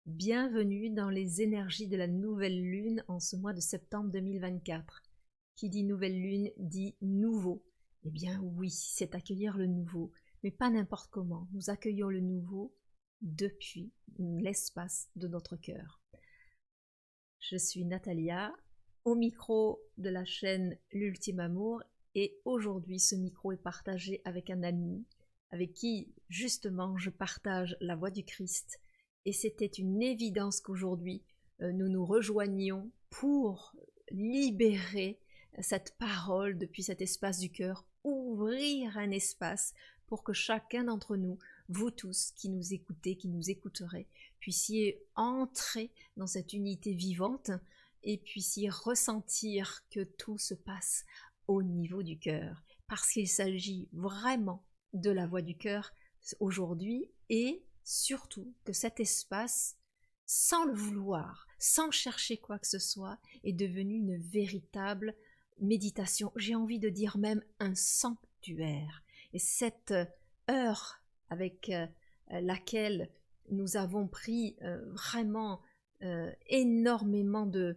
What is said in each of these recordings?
Bienvenue dans les énergies de la nouvelle lune en ce mois de septembre 2024. Qui dit nouvelle lune dit nouveau. Eh bien oui, c'est accueillir le nouveau, mais pas n'importe comment. Nous accueillons le nouveau depuis l'espace de notre cœur. Je suis Natalia, au micro de la chaîne L'Ultime Amour, et aujourd'hui ce micro est partagé avec un ami, avec qui justement je partage la voix du Christ. Et c'était une évidence qu'aujourd'hui, nous nous rejoignions pour libérer cette parole depuis cet espace du cœur, ouvrir un espace pour que chacun d'entre nous, vous tous qui nous écoutez, qui nous écouterez, puissiez entrer dans cette unité vivante et puissiez ressentir que tout se passe au niveau du cœur, parce qu'il s'agit vraiment de la voix du cœur aujourd'hui, et surtout que cet espace, sans le vouloir, sans chercher quoi que ce soit, est devenu une véritable méditation. J'ai envie de dire même un sanctuaire. Et cette heure avec laquelle nous avons pris vraiment énormément de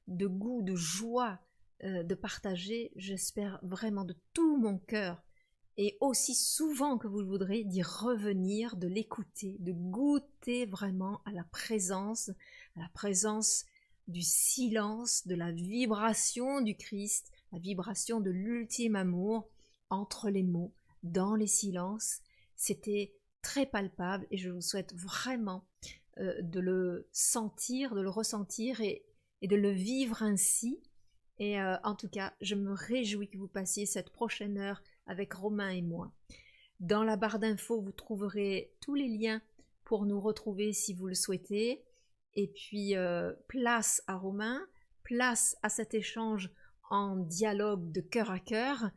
goût, de joie de partager, j'espère vraiment de tout mon cœur, et aussi souvent que vous le voudrez, d'y revenir, de l'écouter, de goûter vraiment à la présence du silence, de la vibration du Christ, la vibration de l'ultime amour entre les mots, dans les silences. C'était très palpable et je vous souhaite vraiment de le sentir, de le ressentir et de le vivre ainsi. Et en tout cas, je me réjouis que vous passiez cette prochaine heure avec Romain et moi. Dans la barre d'infos, vous trouverez tous les liens pour nous retrouver si vous le souhaitez. Et puis, place à Romain, place à cet échange en dialogue de cœur à cœur,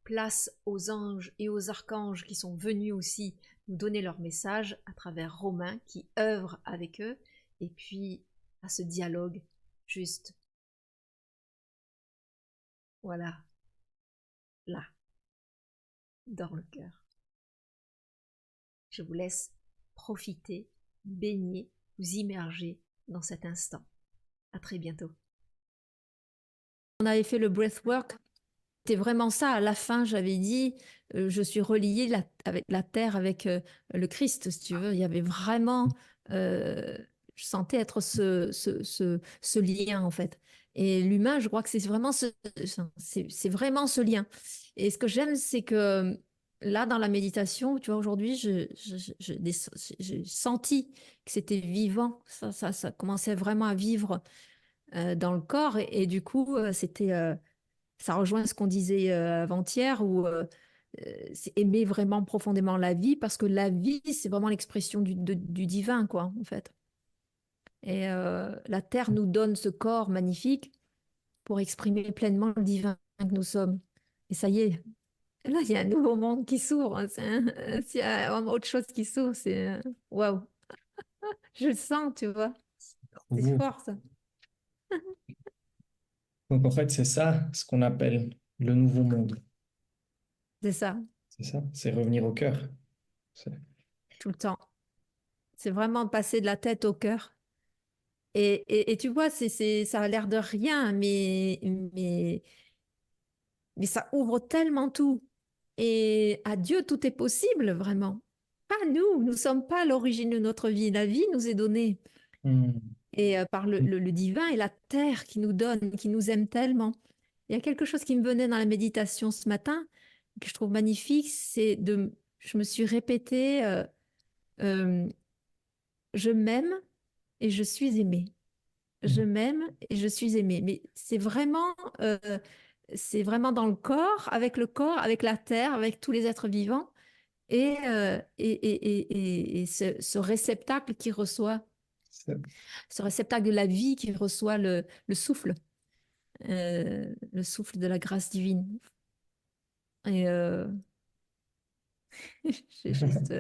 place aux anges et aux archanges qui sont venus aussi nous donner leur message à travers Romain qui œuvre avec eux, et puis à ce dialogue juste, voilà, là, dans le cœur. Je vous laisse profiter, baigner, vous immerger dans cet instant. À très bientôt. On avait fait le breathwork. C'était vraiment ça. À la fin, j'avais dit, je suis reliée avec la terre, avec le Christ, si tu veux. Il y avait vraiment, je sentais être ce lien, en fait. Et l'humain, je crois que c'est vraiment c'est vraiment ce lien. Et ce que j'aime, c'est que là, dans la méditation, tu vois, aujourd'hui, j'ai senti que c'était vivant. Ça commençait vraiment à vivre dans le corps. Et du coup, ça rejoint ce qu'on disait avant-hier, où c'est aimer vraiment profondément la vie, parce que la vie, c'est vraiment l'expression du divin, quoi, en fait. Et la Terre nous donne ce corps magnifique pour exprimer pleinement le divin que nous sommes. Et ça y est, là, il y a un nouveau monde qui s'ouvre, hein. S'il y a autre chose qui s'ouvre, c'est waouh, je le sens, tu vois. C'est Ouh. fort, ça. Donc en fait, c'est ça ce qu'on appelle le nouveau monde. C'est ça, C'est ça, c'est revenir au cœur. C'est- tout le temps. C'est vraiment passer de la tête au cœur. Et tu vois, ça a l'air de rien, mais ça ouvre tellement tout. Et à Dieu, tout est possible, vraiment. Pas nous, nous ne sommes pas l'origine de notre vie. La vie nous est donnée. Hmm. Et par le divin et la terre qui nous donne, qui nous aime tellement. Il y a quelque chose qui me venait dans la méditation ce matin, que je trouve magnifique, je me suis répété, euh, je m'aime et je suis aimée. Je m'aime et je suis aimée. Mais c'est vraiment dans le corps, avec la terre, avec tous les êtres vivants, et ce réceptacle qui reçoit, C'est- ce réceptacle de la vie qui reçoit le souffle de la grâce divine. Et j'ai juste,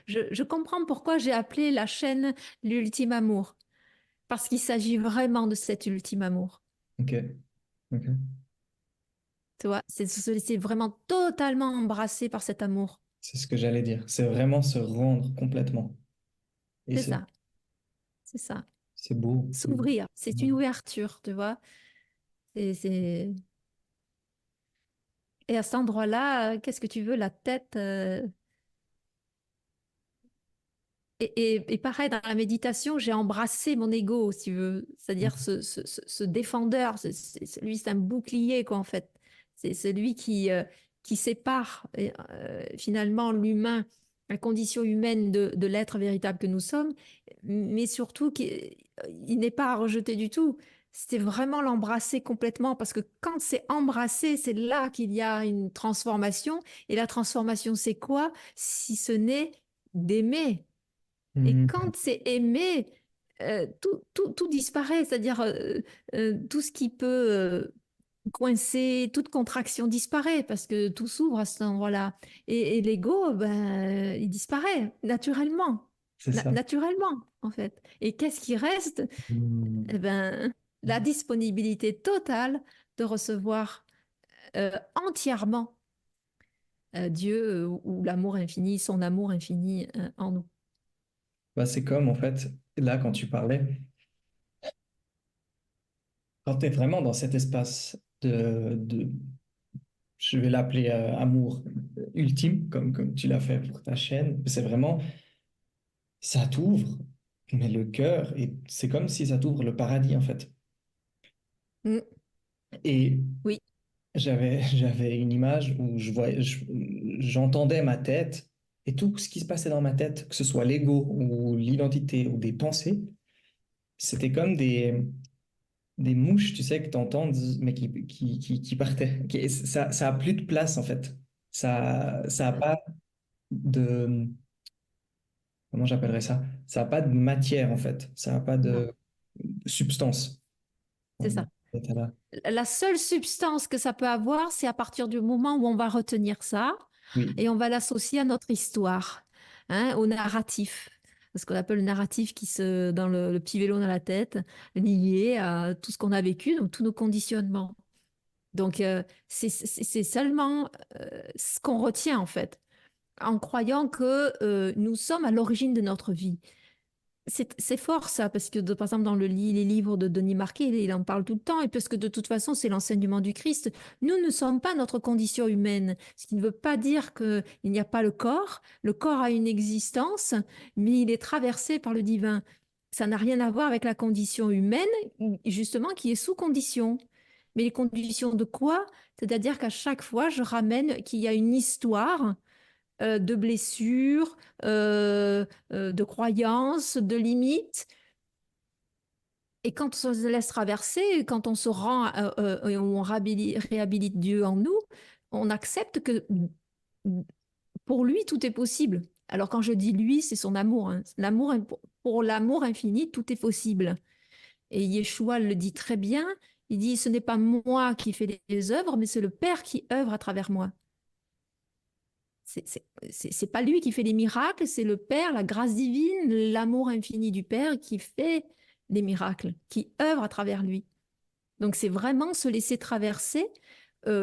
je comprends pourquoi j'ai appelé la chaîne l'ultime amour, parce qu'il s'agit vraiment de cet ultime amour. Ok, ok. Tu vois, c'est se laisser vraiment totalement embrasser par cet amour. C'est ce que j'allais dire. C'est vraiment se rendre complètement. Et C'est ça. c'est ça. C'est beau. S'ouvrir, c'est une ouverture, tu vois. C'est... Et à cet endroit-là, qu'est-ce que tu veux, la tête et pareil, dans la méditation, j'ai embrassé mon ego, si tu veux. C'est-à-dire ce défendeur, lui, c'est un bouclier, quoi, en fait. C'est celui qui sépare finalement l'humain, la condition humaine de l'être véritable que nous sommes, mais surtout il n'est pas à rejeter du tout. C'était vraiment l'embrasser complètement, parce que quand c'est embrassé, c'est là qu'il y a une transformation. Et la transformation, c'est quoi? Si ce n'est d'aimer. Et Mhm. quand c'est aimé, tout disparaît, c'est-à-dire tout ce qui peut coincer, toute contraction disparaît parce que tout s'ouvre à cet endroit-là. Et l'ego, ben, il disparaît naturellement, C'est ça. naturellement en fait. Et qu'est-ce qui reste? Eh Mhm. ben, la disponibilité totale de recevoir entièrement Dieu ou l'amour infini, son amour infini en nous. Bah, c'est comme, en fait, là, quand tu parlais, quand tu es vraiment dans cet espace je vais l'appeler amour ultime, comme tu l'as fait pour ta chaîne, c'est vraiment, ça t'ouvre, mais le cœur, et c'est comme si ça t'ouvre le paradis, en fait. Mm, Et oui, j'avais une image où j'entendais ma tête et tout ce qui se passait dans ma tête, que ce soit l'ego ou l'identité ou des pensées, c'était comme des mouches, tu sais, que tu entends, mais qui partaient. Ça a plus de place, en fait. Ça a pas de, comment j'appellerais ça? Ça a pas de matière, en fait. Ça a pas non, de substance. c'est Dans ça. cet état-là. La seule substance que ça peut avoir, c'est à partir du moment où on va retenir ça Oui. et on va l'associer à notre histoire, hein, au narratif. Ce qu'on appelle le narratif dans le petit vélo dans la tête, lié à tout ce qu'on a vécu, donc tous nos conditionnements. Donc, c'est seulement ce qu'on retient, en fait, en croyant que nous sommes à l'origine de notre vie. C'est fort ça, parce que par exemple dans les livres de Denis Marquet, il en parle tout le temps, et parce que de toute façon c'est l'enseignement du Christ. Nous ne sommes pas notre condition humaine, ce qui ne veut pas dire qu'il n'y a pas le corps. Le corps a une existence, mais il est traversé par le divin. Ça n'a rien à voir avec la condition humaine, justement, qui est sous condition. Mais les conditions de quoi? C'est-à-dire qu'à chaque fois, je ramène qu'il y a une histoire de blessures, de croyances, de limites. Et quand on se laisse traverser, quand on se rend et on réhabilite Dieu en nous, on accepte que pour lui, tout est possible. Alors quand je dis lui, c'est son amour, hein. L'amour, pour l'amour infini, tout est possible. Et Yeshua le dit très bien. Il dit, ce n'est pas moi qui fais les œuvres, mais c'est le Père qui œuvre à travers moi. C'est pas lui qui fait les miracles, c'est le Père, la grâce divine, l'amour infini du Père qui fait les miracles, qui œuvre à travers lui. Donc c'est vraiment se laisser traverser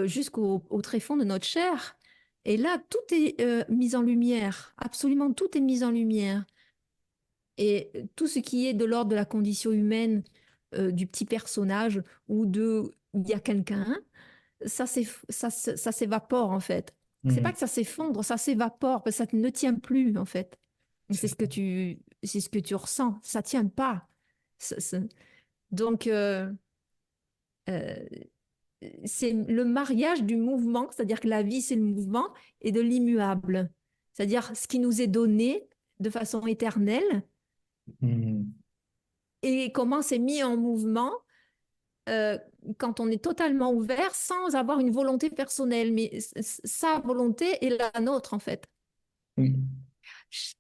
jusqu'au tréfonds de notre chair. Et là, tout est mis en lumière, absolument tout est mis en lumière. Et tout ce qui est de l'ordre de la condition humaine, du petit personnage ou de il y a quelqu'un, ça s'évapore en fait. C'est pas Mhm. que ça s'effondre, ça s'évapore parce que ça ne tient plus en fait. C'est ça. C'est ce que tu ressens. Ça tient pas. Donc euh, c'est le mariage du mouvement, c'est-à-dire que la vie c'est le mouvement et de l'immuable, c'est-à-dire ce qui nous est donné de façon éternelle Mhm. et comment c'est mis en mouvement euh, quand on est totalement ouvert sans avoir une volonté personnelle, mais sa volonté est la nôtre en fait. Oui.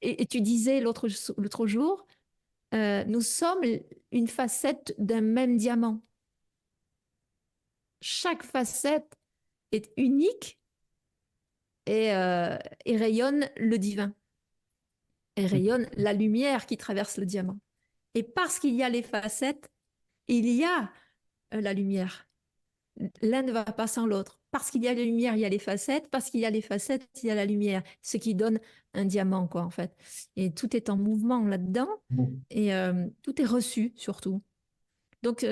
Et tu disais l'autre jour, nous sommes une facette d'un même diamant. Chaque facette est unique et rayonne le divin, et rayonne la lumière qui traverse le diamant. Et parce qu'il y a les facettes, il y a la lumière. L'un ne va pas sans l'autre. parce qu'il y a la lumière, il y a les facettes, parce qu'il y a les facettes, il y a la lumière, ce qui donne un diamant, quoi, en fait. Et tout est en mouvement là-dedans, Bon. et tout est reçu, surtout. Donc,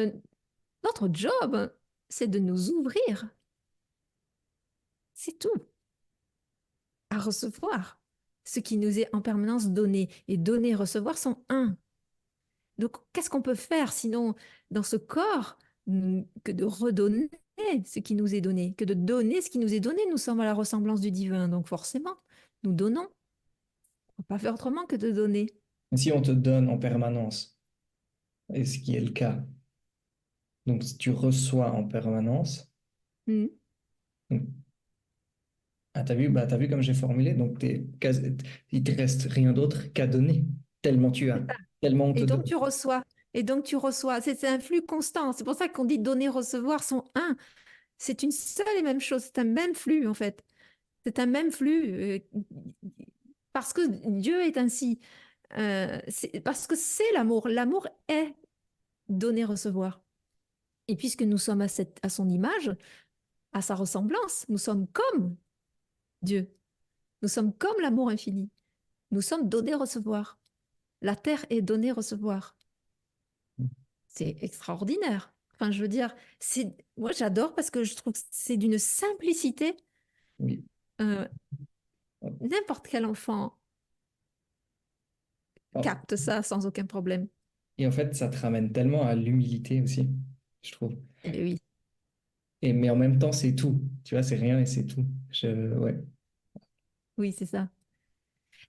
notre job, c'est de nous ouvrir, c'est tout, à recevoir ce qui nous est en permanence donné. Et donner et recevoir sont un. Donc, qu'est-ce qu'on peut faire sinon dans ce corps que de redonner ce qui nous est donné, que de donner ce qui nous est donné? Nous sommes à la ressemblance du divin, donc forcément, nous donnons. On ne peut pas faire autrement que de donner. Mais si on te donne en permanence, et ce qui est le cas, donc si tu reçois en permanence, Mm. donc, ah, t'as vu comme j'ai formulé, donc il te reste rien d'autre qu'à donner, tellement tu as, tellement on Et te donc donne. tu reçois. Et donc tu reçois. C'est un flux constant. C'est pour ça qu'on dit donner, recevoir sont un. C'est une seule et même chose. C'est un même flux, en fait. C'est un même flux. Parce que Dieu est ainsi. Parce que c'est l'amour. L'amour est donner, recevoir. Et puisque nous sommes à son image, à sa ressemblance, nous sommes comme Dieu. Nous sommes comme l'amour infini. Nous sommes donner, recevoir. La terre est donner, recevoir. C'est extraordinaire. Enfin, je veux dire, moi j'adore parce que je trouve que c'est d'une simplicité. Oui. euh, N'importe quel enfant Alors, capte ça sans aucun problème. et en fait, ça te ramène tellement à l'humilité aussi, je trouve. Eh bien oui, Mais en même temps, c'est tout. Tu vois, c'est rien et c'est tout. Ouais. oui, c'est ça.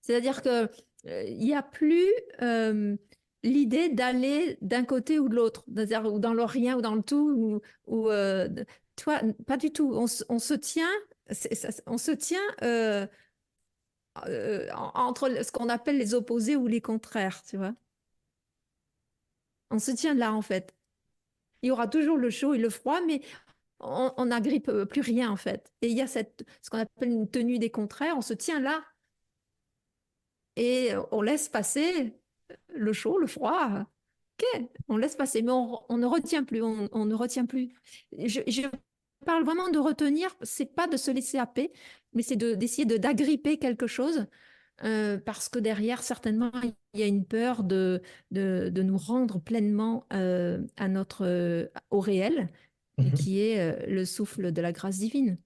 C'est-à-dire que il n'y a plus l'idée d'aller d'un côté ou de l'autre, c'est-à-dire ou dans le rien ou dans le tout, tu vois, pas du tout. On se tient, on se tient entre ce qu'on appelle les opposés ou les contraires, tu vois. On se tient là, en fait. Il y aura toujours le chaud et le froid, mais on n'agrippe plus rien, en fait. Et il y a ce qu'on appelle une tenue des contraires. On se tient là et on laisse passer le chaud, le froid. Ok, on laisse passer, mais on ne retient plus. On ne retient plus. Je parle vraiment de retenir, c'est pas de se laisser happer, mais c'est d'essayer d'agripper quelque chose parce que derrière, certainement, il y a une peur de nous rendre pleinement au réel, et Mhm. qui est le souffle de la grâce divine.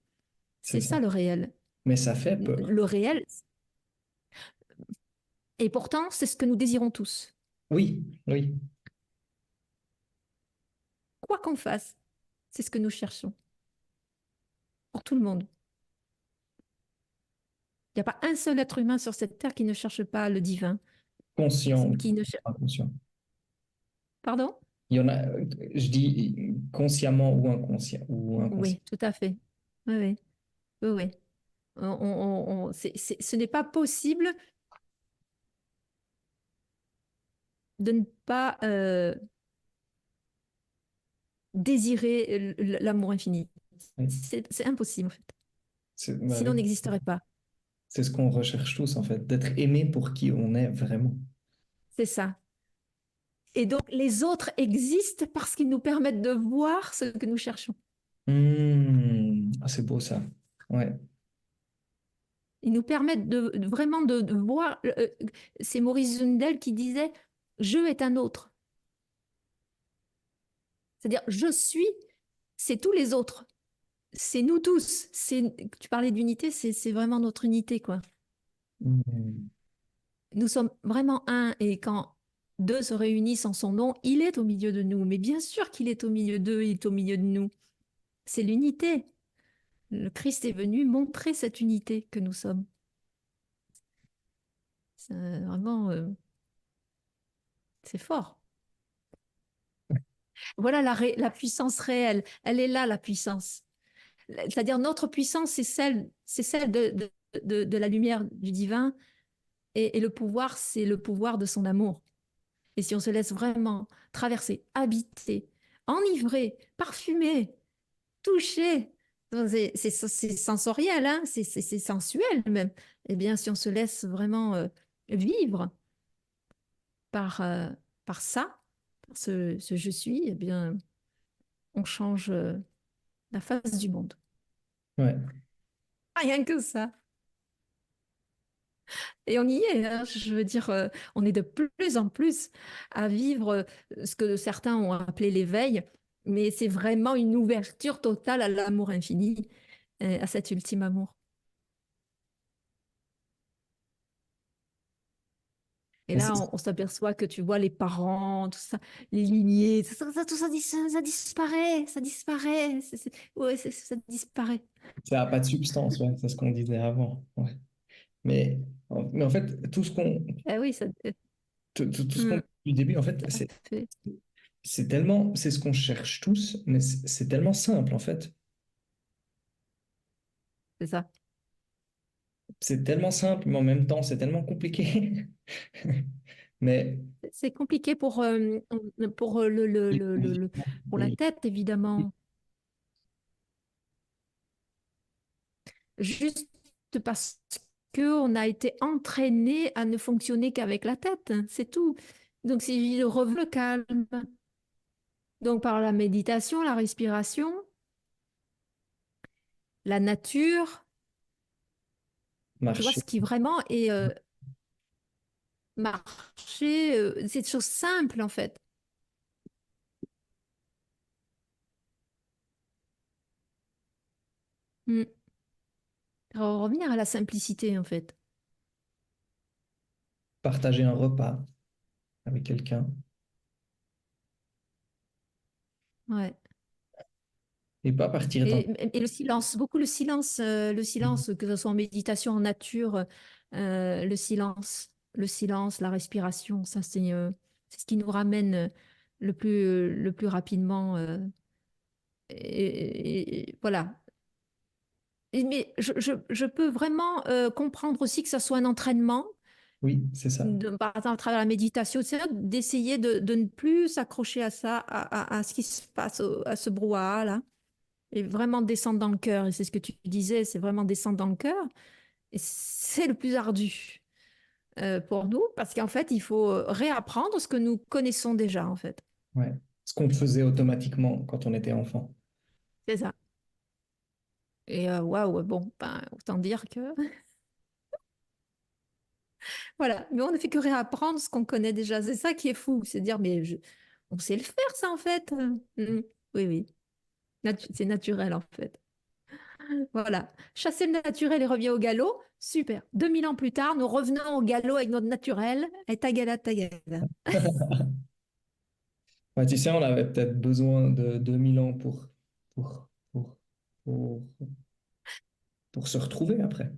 C'est C'est ça. ça le réel. Mais ça fait peur. Le réel, et pourtant, c'est ce que nous désirons tous. Oui, oui. Quoi qu'on fasse, c'est ce que nous cherchons, pour tout le monde. Il n'y a pas un seul être humain sur cette terre qui ne cherche pas le divin, Conscient ou qui ne cherche... inconscient. Pardon? Il y en a, je dis consciemment ou inconscient ou inconscient. Oui, tout à fait. Oui, oui, oui, oui. Ce n'est pas possible de ne pas désirer l'amour infini. Oui. C'est impossible, en fait. Bah Sinon, on oui. n'existerait pas. C'est ce qu'on recherche tous, en fait, d'être aimé pour qui on est vraiment. C'est ça. Et donc, les autres existent parce qu'ils nous permettent de voir ce que nous cherchons. Ah, c'est beau ça. Ouais. Ils nous permettent vraiment de voir. C'est Maurice Zundel qui disait, je est un autre. C'est-à-dire, je suis, c'est tous les autres. C'est nous tous. Tu parlais d'unité, c'est vraiment notre unité, quoi. Hmm. Nous sommes vraiment un, et quand deux se réunissent en son nom, il est au milieu de nous. Mais bien sûr qu'il est au milieu d'eux, il est au milieu de nous. C'est l'unité. Le Christ est venu montrer cette unité que nous sommes. C'est vraiment, c'est fort. Voilà la puissance réelle. Elle est là, la puissance. C'est-à-dire notre puissance, c'est celle de la lumière du divin, et le pouvoir, c'est le pouvoir de son amour. Et si on se laisse vraiment traverser, habiter, enivrer, parfumer, toucher, c'est sensoriel, hein, c'est sensuel même. Eh bien, si on se laisse vraiment vivre par, euh, par ça, par ce je suis, eh bien, on change la face du monde. Ouais. Rien que ça. Et on y est, hein. Je veux dire, on est de plus en plus à vivre ce que certains ont appelé l'éveil, mais c'est vraiment une ouverture totale à l'amour infini, à cet ultime amour. Et Et là, on s'aperçoit que tu vois les parents, tout ça, les lignées, tout ça, ça disparaît, ça disparaît, ouais, ça disparaît. ça n'a pas de substance, ouais, c'est ce qu'on disait avant. Ouais. Mais, mais en fait, Eh oui, tout ce qu'on hum, dit du début, en fait, tout à fait, c'est tellement, c'est ce qu'on cherche tous, mais c'est tellement simple, en fait. c'est ça. C'est tellement simple, mais en même temps, c'est tellement compliqué. Mais C'est compliqué pour pour la et- tête, évidemment. Juste parce qu'on a été entraîné à ne fonctionner qu'avec la tête, hein, c'est tout. Donc, c'est de revenir le calme. Donc, par la méditation, la respiration, la nature, tu vois, marcher. ce qui vraiment est marcher, c'est des choses simples, en fait. Mm. Revenir à la simplicité, en fait. Partager un repas avec quelqu'un Ouais. et pas partir dans... Et le silence, beaucoup le silence, que ce soit en méditation, en nature, le silence, la respiration, ça c'est ce qui nous ramène le plus rapidement. Voilà. Mais je peux vraiment comprendre aussi que ça soit un entraînement, Oui, c'est ça. par exemple à travers la méditation, etc., d'essayer de ne plus s'accrocher à ça, à ce qui se passe, à ce brouhaha-là et vraiment descendre dans le cœur. Et c'est ce que tu disais, c'est vraiment descendre dans le cœur. Et c'est le plus ardu pour nous, parce qu'en fait, il faut réapprendre ce que nous connaissons déjà, en fait. Ouais. Ce qu'on faisait automatiquement quand on était enfant. C'est ça. Et waouh, bon, ben, autant dire que voilà. Mais on ne fait que réapprendre ce qu'on connaît déjà. C'est ça qui est fou, c'est dire, mais on sait le faire, ça, en fait. Oui, oui. C'est naturel, en fait. Voilà. Chasser le naturel et revient au galop. Super. 2000 ans plus tard, nous revenons au galop avec notre naturel. Et tagada, tagada. Ouais, tu sais, on avait peut-être besoin de 2000 ans pour, pour, pour, pour se retrouver après.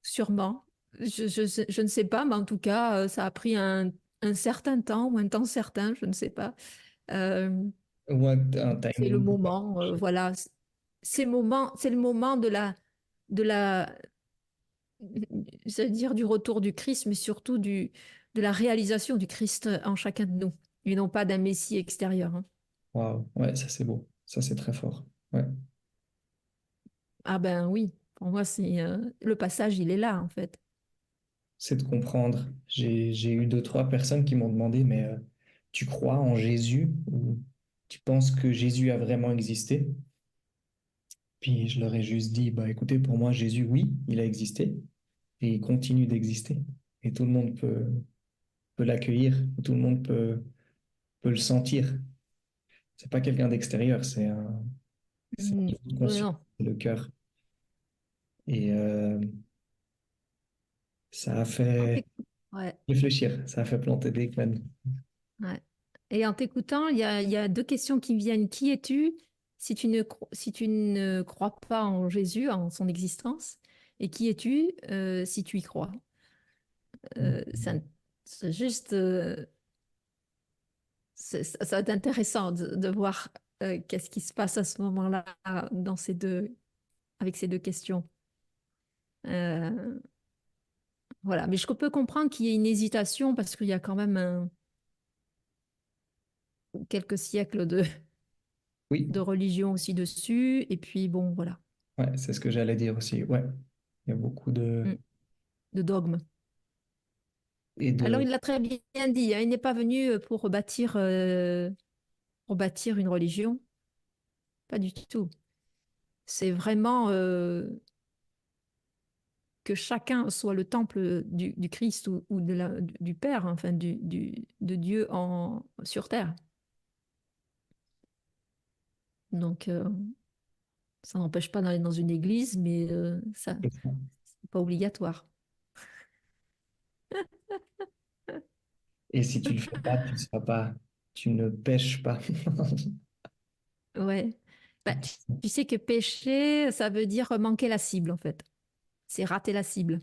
Sûrement. Je ne sais pas, mais en tout cas, ça a pris un certain temps ou un temps certain, je ne sais pas. Euh, Ou un c'est le timing. moment, voilà. C'est le moment de la, c'est-à-dire du retour du Christ, mais surtout de la réalisation du Christ en chacun de nous, et non pas d'un Messie extérieur, hein. Waouh, ouais, ça c'est beau. Ça c'est très fort. Ouais, Ah ben oui, pour moi, le passage, il est là, en fait. c'est de comprendre. J'ai eu deux, trois personnes qui m'ont demandé, mais tu crois en Jésus ou tu penses que Jésus a vraiment existé? Puis je leur ai juste dit, bah écoutez, pour moi, Jésus, oui, il a existé et il continue d'exister. Et tout le monde peut l'accueillir, tout le monde peut le sentir. C'est pas quelqu'un d'extérieur, c'est un Mm. niveau de conscience, Non. c'est le cœur. Et ça a En fait Ouais. réfléchir, ça a fait planter des graines. Ouais. Et en t'écoutant, il y a deux questions qui me viennent. Qui es-tu si tu ne crois pas en Jésus, en son existence? Et qui es-tu si tu y crois? C'est juste, ça va être intéressant de voir qu'est-ce qui se passe à ce moment-là avec ces deux questions. Euh, voilà. Mais je peux comprendre qu'il y ait une hésitation parce qu'il y a quand même quelques siècles Oui, de religion aussi dessus. Et puis, bon, voilà. ouais, c'est ce que j'allais dire aussi. Ouais, il y a beaucoup Mm. De dogme. et Alors, de il l'a très bien dit, hein, il n'est pas venu pour bâtir une religion, pas du tout. C'est vraiment que chacun soit le temple du Christ ou du Père, enfin de Dieu sur terre. Donc, ça n'empêche pas d'aller dans une église, mais ça, c'est pas obligatoire. Et si tu le fais pas, tu ne pêches pas. Ouais. Bah, tu sais que pécher, ça veut dire manquer la cible, en fait. C'est rater la cible.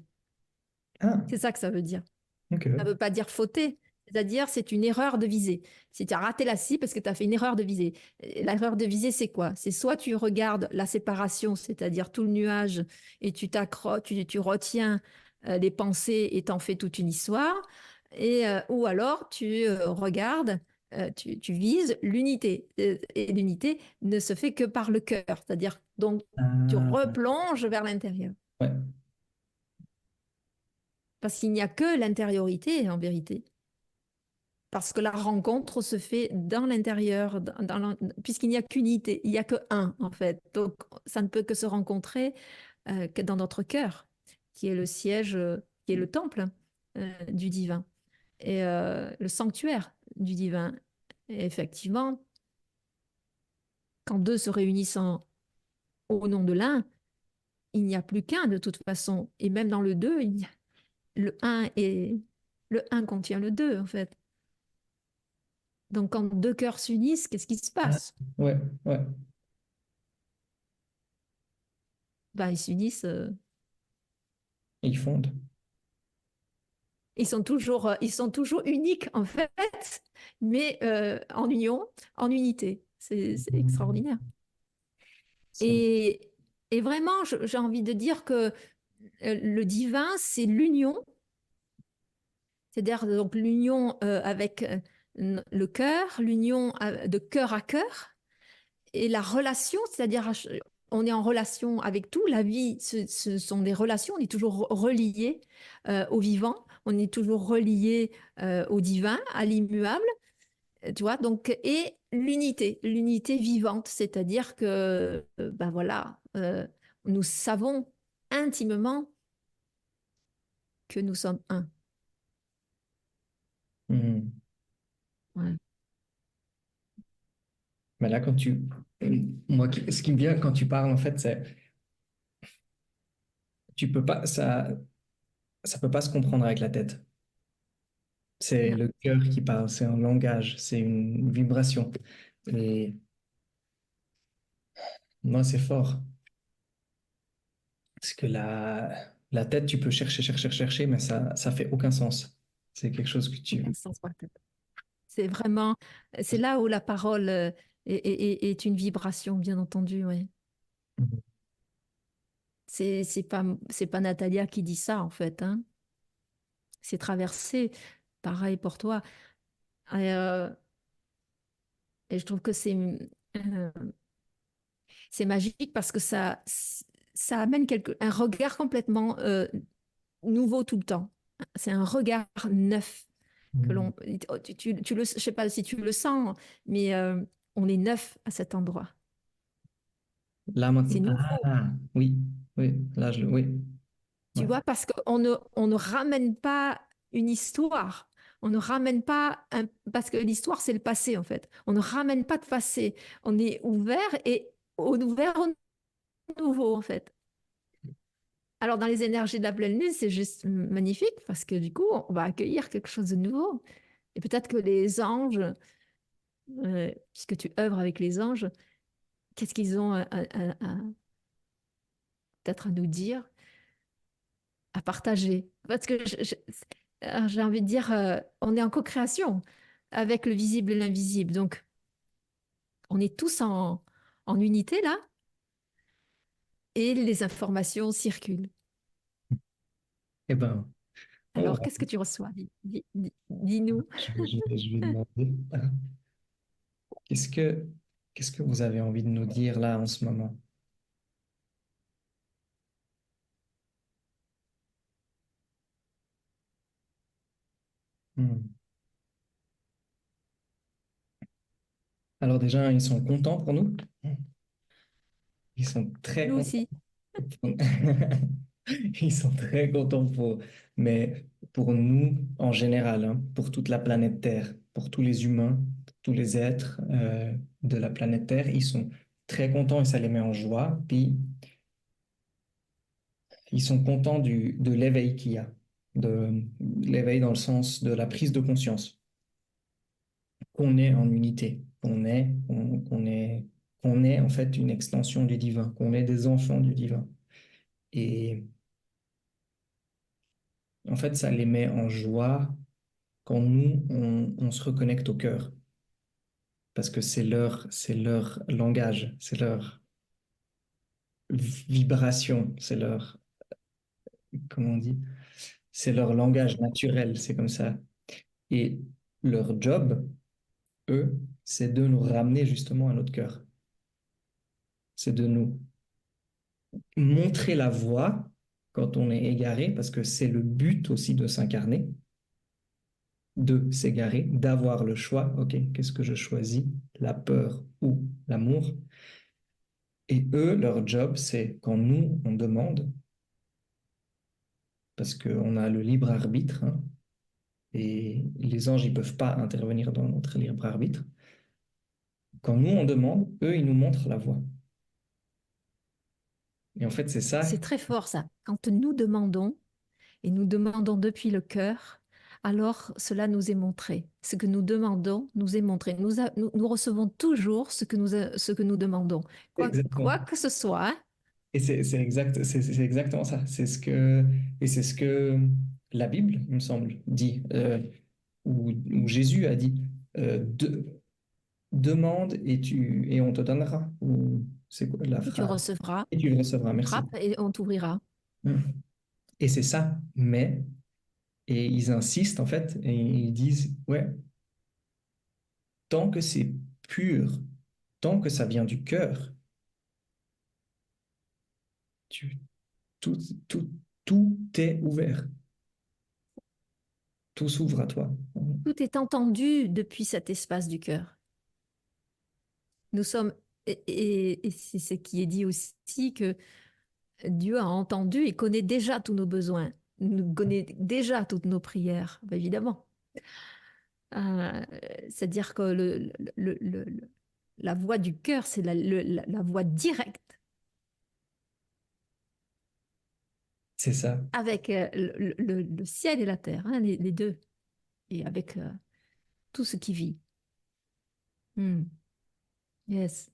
Ah, C'est ça que ça veut dire. Ça ne veut ok. pas dire fauter, c'est-à-dire c'est une erreur de visée. Si tu as raté la cible parce que tu as fait une erreur de visée. L'erreur de visée, c'est quoi? C'est soit tu regardes la séparation, c'est-à-dire tout le nuage, et tu retiens les pensées et t'en fais toute une histoire, ou alors tu regardes, tu vises l'unité. Et l'unité ne se fait que par le cœur, c'est-à-dire donc tu Ah, replonges vers l'intérieur. ouais. Parce qu'il n'y a que l'intériorité en vérité. Parce que la rencontre se fait dans l'intérieur, puisqu'il n'y a qu'unité, il n'y a que un en fait. Donc ça ne peut que se rencontrer que dans notre cœur, qui est le siège, qui est le temple du divin et le sanctuaire du divin. Et effectivement, quand deux se réunissent au nom de l'un, il n'y a plus qu'un de toute façon. Et même dans le deux, le un et le un contient le deux en fait. Donc quand deux cœurs s'unissent, qu'est-ce qui se Ah, passe? ouais, ouais. Ben, ils s'unissent. Ils fondent. Ils sont toujours uniques en fait, mais en union, en unité. C'est extraordinaire. C'est Et, et vraiment, j'ai envie de dire que le divin, c'est l'union, c'est-à-dire donc l'union avec le cœur, l'union de cœur à cœur, et la relation, c'est-à-dire on est en relation avec tout. La vie, ce sont des relations. On est toujours relié au vivant. On est toujours relié au divin, à l'immuable. Tu vois, donc, et l'unité vivante, c'est-à-dire que, ben voilà, nous savons intimement que nous sommes un. Mhm. Ouais. Mais là, moi, ce qui me vient quand tu parles, en fait, c'est, tu peux pas, ça peut pas se comprendre avec la tête. C'est Non, le cœur qui parle, c'est un langage, c'est une vibration. Et moi, c'est fort. Parce que la tête, tu peux chercher, chercher, chercher, mais ça fait aucun sens. C'est quelque chose que aucun tu... sens par tête. C'est vraiment, c'est là où la parole est une vibration, bien entendu, ouais. C'est pas Natalia qui dit ça, en fait, hein. C'est traversé. Pareil pour toi. Et, et je trouve que c'est magique parce que ça amène un regard complètement nouveau tout le temps. C'est un regard neuf que Mhm. l'on. Je sais pas si tu le sens, mais on est neuf à cet endroit. Là, maintenant... C'est nouveau. Ah, oui, oui, là, oui, Tu ouais. vois, parce on ne ramène pas une histoire. On ne ramène pas parce que l'histoire, c'est le passé, en fait. On ne ramène pas de passé. On est ouvert au nouveau, en fait. Alors, dans les énergies de la pleine lune, c'est juste magnifique parce que du coup, on va accueillir quelque chose de nouveau. Et peut-être que les anges, puisque tu œuvres avec les anges, qu'est-ce qu'ils ont peut-être à nous dire, à partager? Parce que j'ai envie de dire, on est en co-création avec le visible et l'invisible. Donc, on est tous en unité là et les informations circulent. Eh ben, oh, Alors, qu'est-ce que tu reçois? Dis-nous. je vais demander. Qu'est-ce que, qu'est-ce que vous avez envie de nous dire là en ce moment? Hmm. Alors déjà, ils sont contents pour nous. Ils sont très Nous contents. aussi. Ils sont très contents mais pour nous en général, hein, pour toute la planète Terre, pour tous les humains, pour tous les êtres de la planète Terre, ils sont très contents et ça les met en joie. Puis ils sont contents de l'éveil qu'il y a, de l'éveil dans le sens de la prise de conscience, qu'on est en unité, qu'on est en fait une extension du divin, qu'on est des enfants du divin. Et en fait, ça les met en joie quand nous, on se reconnecte au cœur, parce que c'est leur langage, c'est leur vibration, c'est leur, comment on dit, c'est leur langage naturel, c'est comme ça. Et leur job, eux, c'est de nous ramener justement à notre cœur. C'est de nous montrer la voie quand on est égaré, parce que c'est le but aussi de s'incarner, de s'égarer, d'avoir le choix. OK, qu'est-ce que je choisis? La peur ou l'amour? Et eux, leur job, c'est quand nous, on demande, parce qu'on a le libre arbitre, hein, et les anges, ils peuvent pas intervenir dans notre libre arbitre. Quand nous, on demande, eux, ils nous montrent la voie. Et en fait, c'est ça. C'est très fort ça. Quand nous demandons, et nous demandons depuis le cœur, alors cela nous est montré. Ce que nous demandons nous est montré. Nous recevons toujours ce que nous demandons. Quoi Exactement. que ce soit, hein. Et c'est exactement ça. C'est ce que la Bible, il me semble, dit, ou Jésus a dit, demande et on te donnera. Ou c'est quoi la Et tu phrase? recevras, Et tu recevras, merci. frappe et on t'ouvrira. Mm. Et c'est ça. Et ils insistent en fait, et ils disent, ouais, tant que c'est pur, tant que ça vient du cœur, tu, tout, tout, tout est ouvert. Tout s'ouvre à toi. Tout est entendu depuis cet espace du cœur. Nous sommes, et c'est ce qui est dit aussi, que Dieu a entendu et connaît déjà tous nos besoins, nous connaît déjà toutes nos prières, bah, évidemment. Euh, C'est-à-dire que la voix du cœur, c'est la voix directe C'est ça. avec le ciel et la terre, hein, les deux, et avec tout ce qui vit. Hmm. Yes,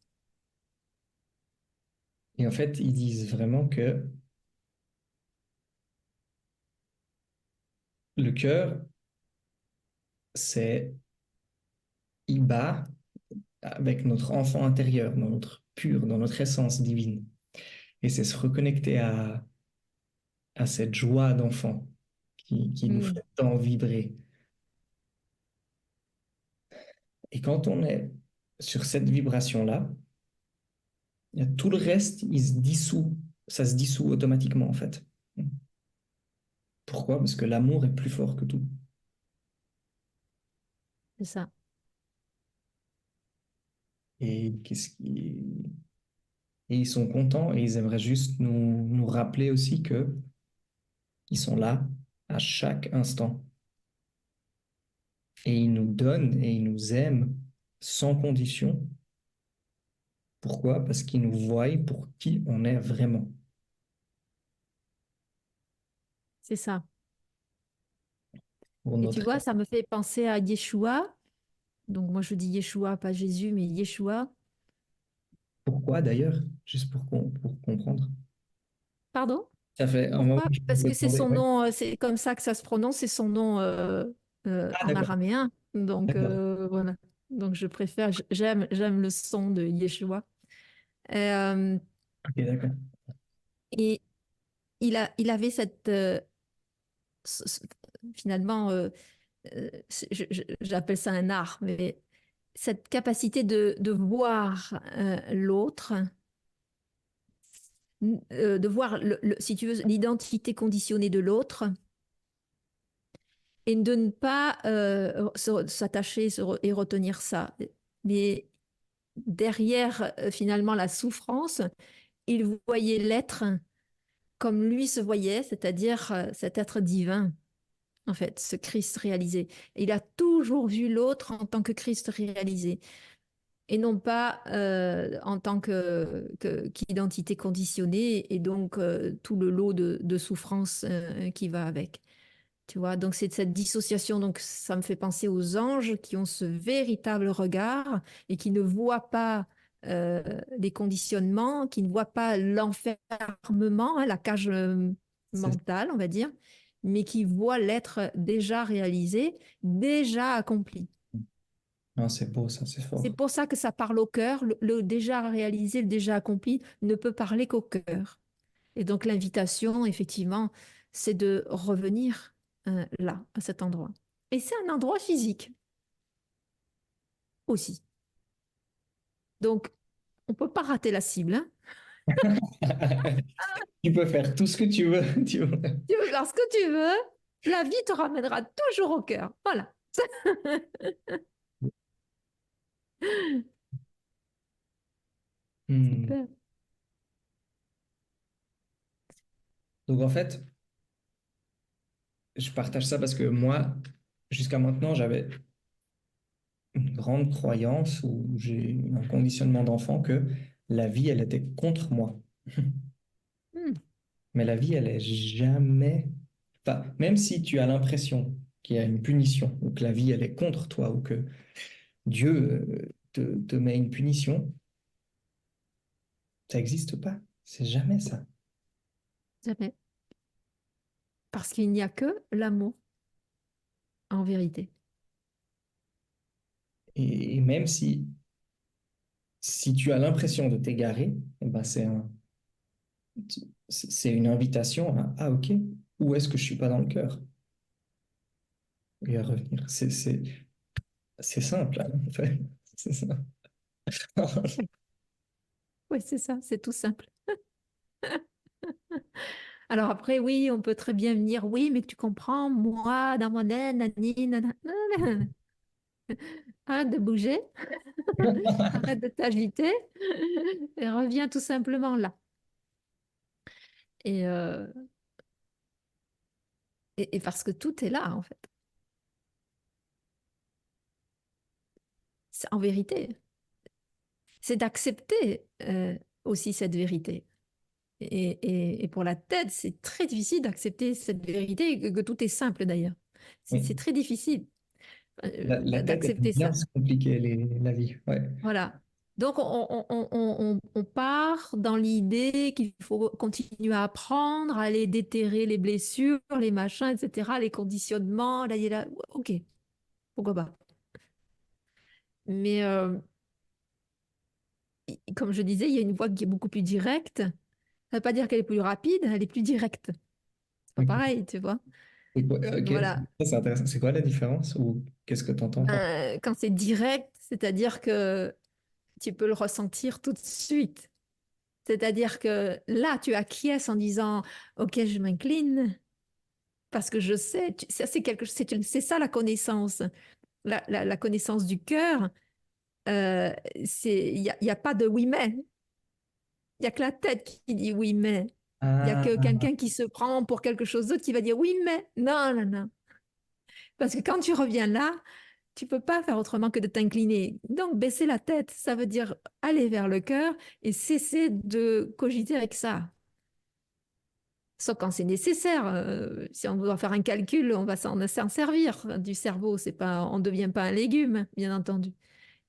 Et en fait, ils disent vraiment que le cœur, c'est, il bat avec notre enfant intérieur, dans notre pur, dans notre essence divine. Et c'est se reconnecter à cette joie d'enfant qui nous hmm, fait tant vibrer. Et quand on est sur cette vibration-là, il y a tout le reste, il se dissout. Ça se dissout automatiquement, en fait. Pourquoi? Parce que l'amour est plus fort que tout. c'est ça. Et qu'est-ce qui... Et ils sont contents et ils aimeraient juste nous rappeler aussi que ils sont là à chaque instant. Et ils nous donnent et ils nous aiment sans condition. Pourquoi? Parce qu'ils nous voient pour qui on est vraiment. C'est ça. Pour Et tu notre... vois, ça me fait penser à Yeshua. Donc moi je dis Yeshua, pas Jésus, mais Yeshua. Pourquoi d'ailleurs? Juste pour comprendre. Pardon? Ça fait un moment Pourquoi? que je Parce me que c'est demandais. son Ouais. nom, c'est comme ça que ça se prononce, c'est son nom Ah, en d'accord. araméen. Donc D'accord. voilà. Donc je préfère, j'aime le son de Yeshua. Euh, Ok, d'accord. et il avait cette, ce- ce- finalement, j'appelle ça un art, mais cette capacité de voir l'autre, de voir, si tu veux, l'identité conditionnée de l'autre et de ne pas s'attacher et retenir ça. Mais derrière, finalement, la souffrance, il voyait l'être comme lui se voyait, c'est-à-dire cet être divin, en fait, ce Christ réalisé. Il a toujours vu l'autre en tant que Christ réalisé et non pas en tant qu'identité conditionnée et donc tout le lot de souffrances qui va avec. Tu vois, donc c'est cette dissociation, donc ça me fait penser aux anges qui ont ce véritable regard et qui ne voient pas les conditionnements, qui ne voient pas l'enfermement, hein, la cage C'est mentale, on va dire, mais qui voient l'être déjà réalisé, déjà accompli. non, c'est beau, ça, c'est C'est fort. pour ça que ça parle au cœur. Le déjà réalisé, le déjà accompli ne peut parler qu'au cœur. Et donc l'invitation, effectivement, c'est de revenir là, à cet endroit. Et c'est un endroit physique aussi. Donc, on ne peut pas rater la cible, hein. Tu peux faire tout ce que tu veux. Tu veux faire ce que tu veux, la vie te ramènera toujours au cœur. Voilà. Hmm. Super. Donc en fait, je partage ça parce que moi, jusqu'à maintenant, j'avais une grande croyance ou j'ai eu un conditionnement d'enfant que la vie, elle était contre moi. Hmm. Mais la vie, elle est jamais... Enfin, même si tu as l'impression qu'il y a une punition ou que la vie, elle est contre toi ou que Dieu te met une punition, ça n'existe pas. C'est jamais ça. Jamais. Parce qu'il n'y a que l'amour en vérité. Et même si tu as l'impression de t'égarer, eh ben c'est une invitation à, ah ok, où est-ce que je suis pas dans le cœur? Et à revenir. C'est simple, hein, en fait. C'est ça. Oui, oui, c'est ça, c'est tout simple. Alors après, oui, on peut très bien venir, oui, mais tu comprends, moi, dans mon aile, nanani, nanana, nanana. Arrête de bouger, arrête de t'agiter et reviens tout simplement là. Et, euh, et parce que tout est là, en fait. En vérité, c'est d'accepter aussi cette vérité. Et pour la tête, c'est très difficile d'accepter cette vérité, et que tout est simple d'ailleurs. C'est Oui. très difficile La tête, elle aime d'accepter bien ça. se compliquer la vie. Ouais. Voilà. Donc, on part dans l'idée qu'il faut continuer à apprendre, à aller déterrer les blessures, les machins, etc., les conditionnements. Là, il est là. Ok, pourquoi pas. Mais comme je disais, il y a une voie qui est beaucoup plus directe. Ça ne veut pas dire qu'elle est plus rapide, elle est plus directe. C'est pas Ok. pareil, tu vois. Ok. Voilà. Ça, c'est intéressant. C'est quoi la différence ou qu'est-ce que tu entends par... Quand c'est direct, c'est-à-dire que tu peux le ressentir tout de suite. C'est-à-dire que là, tu acquiesces en disant, OK, je m'incline parce que je sais, ça c'est quelque, c'est ça la connaissance, la connaissance du cœur. Il y a pas de oui mais, il y a que la tête qui dit oui mais. Il y a que Ah, quelqu'un qui se prend pour quelque chose d'autre qui va dire oui mais. Non, non, non. Parce que quand tu reviens là, tu peux pas faire autrement que de t'incliner. Donc, baisser la tête, ça veut dire aller vers le cœur et cesser de cogiter avec ça. Sauf quand c'est nécessaire. Si on doit faire un calcul, on va s'en servir du cerveau. C'est pas, on ne devient pas un légume, bien entendu.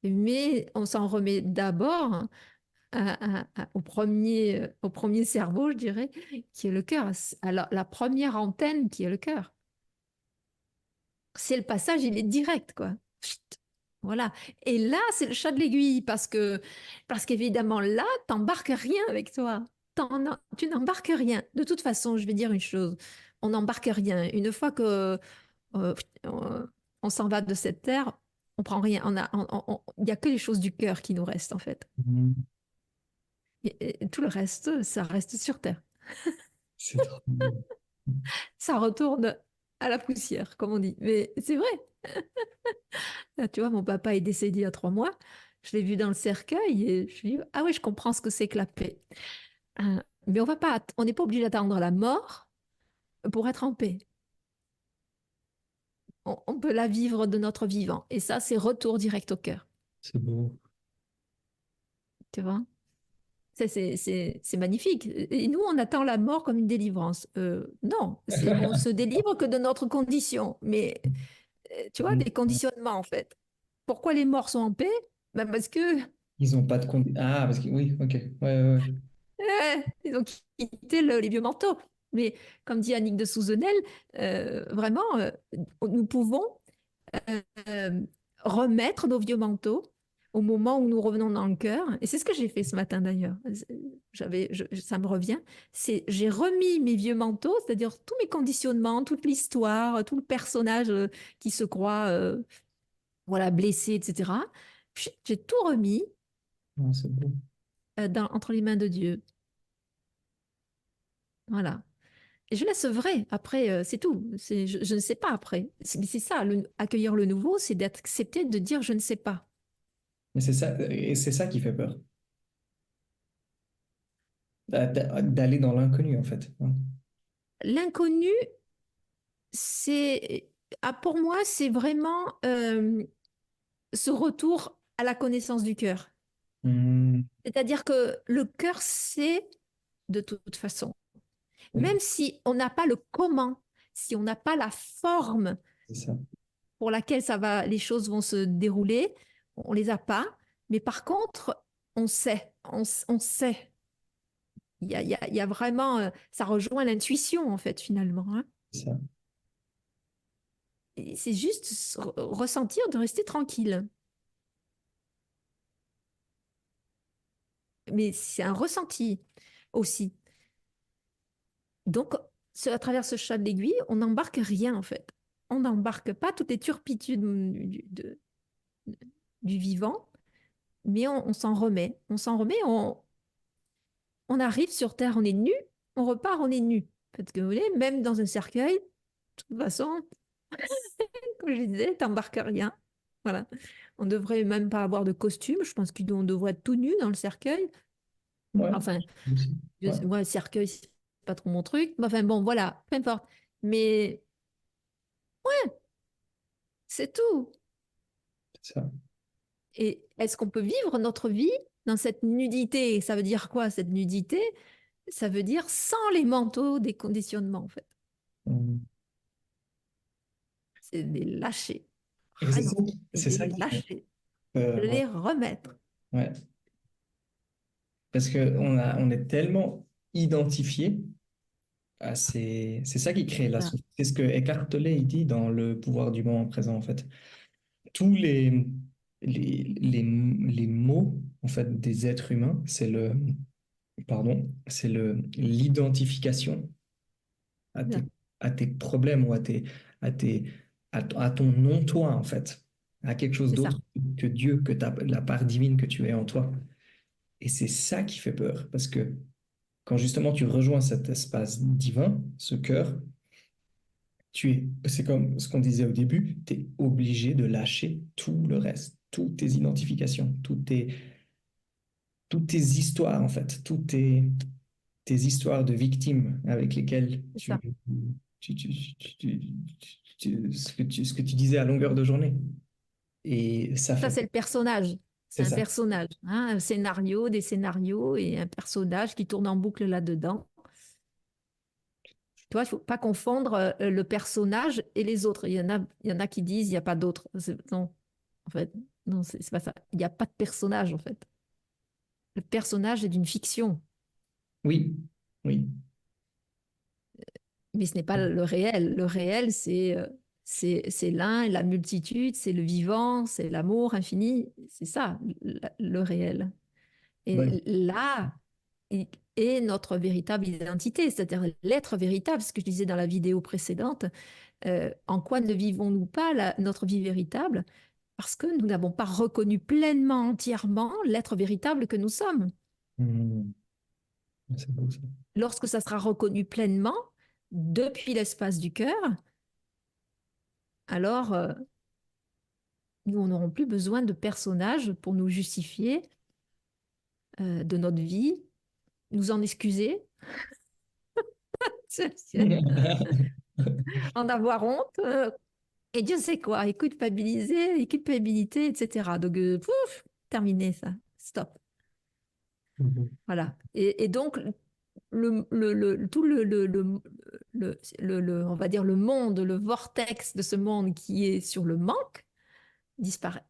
Mais on s'en remet d'abord au premier cerveau, je dirais, qui est le cœur. Alors, la première antenne qui est le cœur. C'est le passage, il est direct, quoi. Chut. Voilà. Et là, c'est le chat de l'aiguille parce qu'évidemment, là, t'embarques rien avec toi. Tu n'embarques rien. De toute façon, je vais dire une chose. On n'embarque rien. Une fois que euh, on s'en va de cette terre, on prend rien. Il y a que les choses du cœur qui nous restent, en fait. Et tout le reste, ça reste sur terre. c'est trop bien. Ça retourne à la poussière, comme on dit. Mais c'est vrai. Là, tu vois, mon papa est décédé il y a 3 mois. Je l'ai vu dans le cercueil et je lui dis, ah oui, je comprends ce que c'est que la paix. Mais on n'est pas obligé d'attendre la mort pour être en paix. On peut la vivre de notre vivant. Et ça, c'est retour direct au cœur. C'est beau. Tu vois? C'est magnifique. Et nous, on attend la mort comme une délivrance. Non, on se délivre que de notre condition. Mais tu vois, des conditionnements en fait. Pourquoi les morts sont en paix? Ben parce que Ils ont pas de conditions. Ah, parce que oui, ok. Ouais, ouais, ouais. ils ont quitté les vieux manteaux. Mais comme dit Annick de Souzenel, vraiment, nous pouvons euh, remettre nos vieux manteaux au moment où nous revenons dans le cœur. Et c'est ce que j'ai fait ce matin d'ailleurs. Ça me revient. J'ai remis mes vieux manteaux, c'est-à-dire tous mes conditionnements, toute l'histoire, tout le personnage qui se croit voilà, blessé, etc. J'ai tout remis Non, c'est beau. entre les mains de Dieu. Voilà. Et je laisse vrai. Après, c'est tout. Je ne sais pas après. C'est ça, accueillir le nouveau, c'est d'accepter de dire je ne sais pas. Mais c'est ça, et c'est ça qui fait peur. D'aller dans l'inconnu, en fait. Hein. L'inconnu, pour moi, c'est vraiment ce retour à la connaissance du cœur. Hmm, C'est-à-dire que le cœur sait de toute façon. oui, Même si on n'a pas le comment, si on n'a pas la forme c'est ça. pour laquelle les choses vont se dérouler, on les a pas. Mais par contre, on sait, on sait. Il y a vraiment, ça rejoint l'intuition en fait finalement, hein. C'est ça. C'est juste ressentir de rester tranquille. Mais c'est un ressenti aussi. Donc, à travers ce chat de l'aiguille, on n'embarque rien en fait. On n'embarque pas toutes les turpitudes du vivant, mais on s'en remet. On s'en remet, on arrive sur Terre, on est nu, on repart, on est nu. Parce que vous voyez, même dans un cercueil, de toute façon, comme je disais, t'embarques rien. Voilà. On devrait même pas avoir de costume. Je pense qu'on devrait être tout nu dans le cercueil. Ouais, Enfin, aussi. Ouais, moi, le cercueil, c'est pas trop mon truc. Mais enfin, bon, voilà, peu importe. Mais c'est tout. c'est ça. Et est-ce qu'on peut vivre notre vie dans cette nudité? Ça veut dire quoi, cette nudité? Ça veut dire sans les manteaux des conditionnements, en fait. Hmm. C'est les lâcher. Et c'est ça, Vraiment. Et c'est les ça qui fait lâcher. peur. Ouais. Les remettre. Ouais. Parce que on est tellement identifié à ces... C'est ça qui crée la Ça, souffrance. C'est ce que Eckhart Tolle il dit dans Le pouvoir du moment présent, en fait. Tous les maux, en fait, des êtres humains, c'est l'identification à ça, à tes problèmes ou à tes, à ton non-toi, en fait, à quelque chose c'est ça. d'autre que Dieu, la part divine que tu es en toi. Et c'est ça qui fait peur, parce que quand justement tu rejoins cet espace divin, ce cœur, c'est comme ce qu'on disait au début, tu es obligé de lâcher tout le reste, toutes tes identifications, toutes tes histoires, en fait, tes histoires de victimes avec lesquelles C'est ça. ce que tu disais à longueur de journée. Et ça Ça, fait, c'est le personnage. C'est c'est un ça, personnage, hein, un scénario, des scénarios et un personnage qui tourne en boucle là-dedans. Tu vois, il ne faut pas confondre le personnage et les autres. Il y en a qui disent il n'y a pas d'autres. Non, en fait, non, c'est pas ça. Il n'y a pas de personnage, en fait. Le personnage est d'une fiction, oui, oui, mais ce n'est pas le réel. Le réel, c'est l'un et la multitude, c'est le vivant, c'est l'amour infini. C'est ça, le réel. oui. Et là est notre véritable identité, c'est-à-dire l'être véritable, ce que je disais dans la vidéo précédente. En quoi ne vivons-nous pas notre vie véritable? Parce que nous n'avons pas reconnu pleinement, entièrement l'être véritable que nous sommes. Hmm, c'est beau ça. Lorsque ça sera reconnu pleinement, depuis l'espace du cœur, alors nous n'aurons plus besoin de personnages pour nous justifier de notre vie, nous en excuser, en avoir honte, et Dieu sait quoi, et culpabiliser, et culpabilité, etc. Donc, pouf, terminé ça, stop. Voilà. Et donc, tout on va dire le monde, le vortex de ce monde qui est sur le manque disparaît.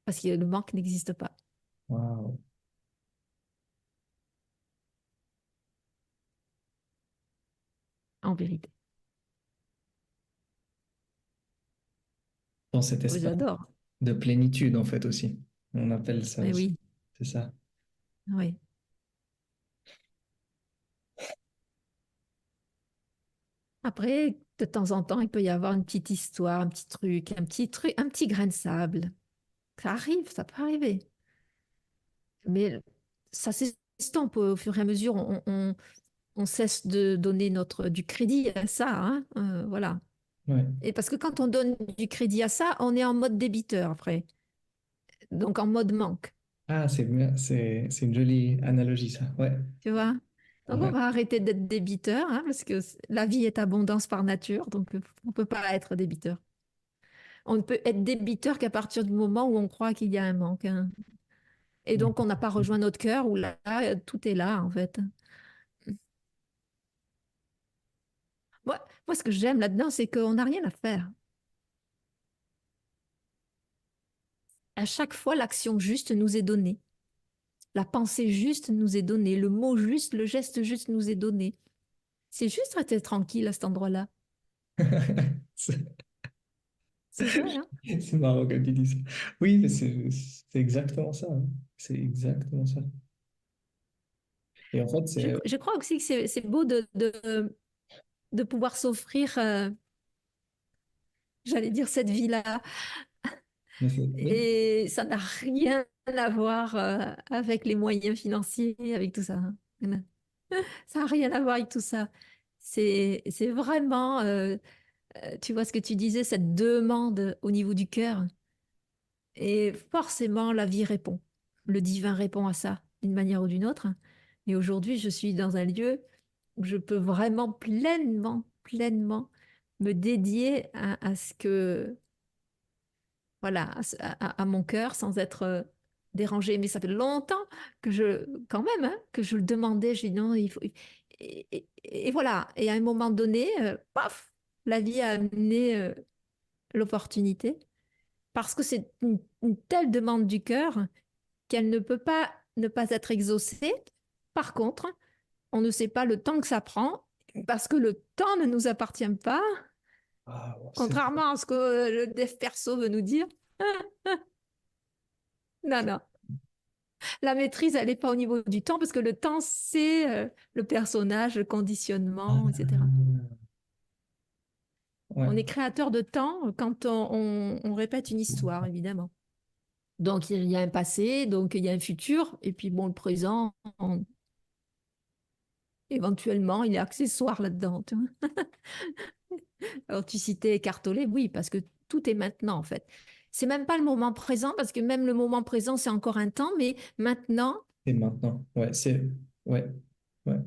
Parce que le manque n'existe pas, Waouh. en vérité. Dans cet Oui, espace j'adore. de plénitude, en fait, aussi. On appelle ça Mais aussi. oui, C'est ça. oui. Après, de temps en temps, il peut y avoir une petite histoire, un petit grain de sable. Ça arrive, ça peut arriver. Mais ça s'estompe au fur et à mesure. On cesse de donner du crédit à ça, hein, voilà. Ouais. Et parce que quand on donne du crédit à ça, on est en mode débiteur après. Donc en mode manque, Ah, c'est bien. C'est une jolie analogie, ça. Ouais. tu vois? Donc on Ouais. va arrêter d'être débiteur, hein, parce que la vie est abondance par nature, donc on ne peut pas être débiteur. On ne peut être débiteur qu'à partir du moment où on croit qu'il y a un manque, hein. Et donc on n'a pas rejoint notre cœur où là, tout est là, en fait. Moi, ce que j'aime là-dedans, c'est qu'on n'a rien à faire. À chaque fois, l'action juste nous est donnée. La pensée juste nous est donnée. Le mot juste, le geste juste nous est donné. C'est juste rester tranquille à cet endroit-là. C'est C'est vrai, hein? c'est marrant quand tu dis ça. Oui, mais c'est exactement ça, hein. C'est exactement ça. Et en fait, c'est. Je crois aussi que c'est beau de pouvoir s'offrir, j'allais dire, cette vie-là. Oui. Et ça n'a rien à voir avec les moyens financiers, avec tout ça, hein. Ça n'a rien à voir avec tout ça. C'est vraiment, tu vois ce que tu disais, cette demande au niveau du cœur. Et forcément, la vie répond. Le divin répond à ça d'une manière ou d'une autre. Et aujourd'hui, je suis dans un lieu où je peux vraiment pleinement me dédier à ce que, voilà, à mon cœur sans être dérangée. Mais ça fait longtemps quand même, hein, que je le demandais. Je dis non, il faut. Et voilà. Et à un moment donné, paf, la vie a amené l'opportunité parce que c'est une telle demande du cœur qu'elle ne peut pas ne pas être exaucée. Par contre, on ne sait pas le temps que ça prend parce que le temps ne nous appartient pas, Ah, contrairement à ce que le dev perso veut nous dire. Non, non. La maîtrise, elle n'est pas au niveau du temps parce que le temps, c'est le personnage, le conditionnement, etc. On est ouais. créateur de temps quand on répète une histoire, évidemment. Donc, il y a un passé, donc il y a un futur, et puis bon, le présent, éventuellement, il est accessoire là-dedans, tu vois. Alors, tu citais écartolé, oui, parce que tout est maintenant, en fait. C'est même pas le moment présent, parce que même le moment présent, c'est encore un temps, mais maintenant, Et maintenant. Ouais, c'est. Ouais. Ouais.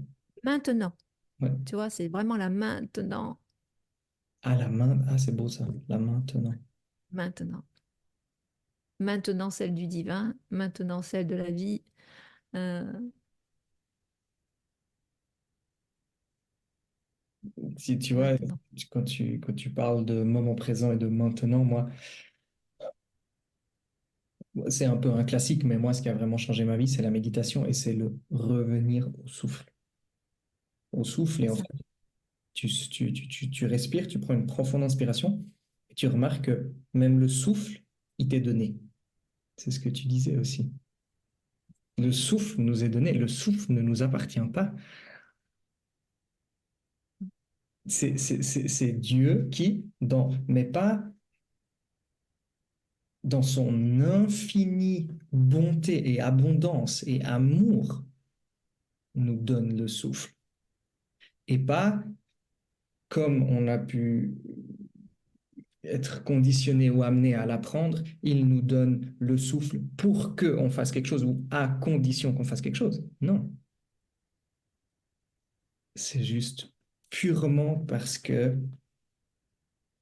maintenant, Ouais. tu vois, c'est vraiment la maintenant, Ah, la main. Ah, c'est beau ça. La maintenant. maintenant. Maintenant, celle du divin, maintenant, celle de la vie, euh, Si tu vois, maintenant. quand tu parles de moment présent et de maintenant, moi, c'est un peu un classique, mais moi, ce qui a vraiment changé ma vie, c'est la méditation et c'est le revenir au souffle. Au souffle, C'est et en ça. fait, tu respires, tu prends une profonde inspiration et tu remarques que même le souffle, il t'est donné. C'est ce que tu disais aussi. Le souffle nous est donné, le souffle ne nous appartient pas. C'est Dieu qui, mais pas dans son infinie bonté et abondance et amour, nous donne le souffle. Et pas comme on a pu être conditionné ou amené à l'apprendre, il nous donne le souffle pour qu'on fasse quelque chose ou à condition qu'on fasse quelque chose. Non, c'est juste purement parce que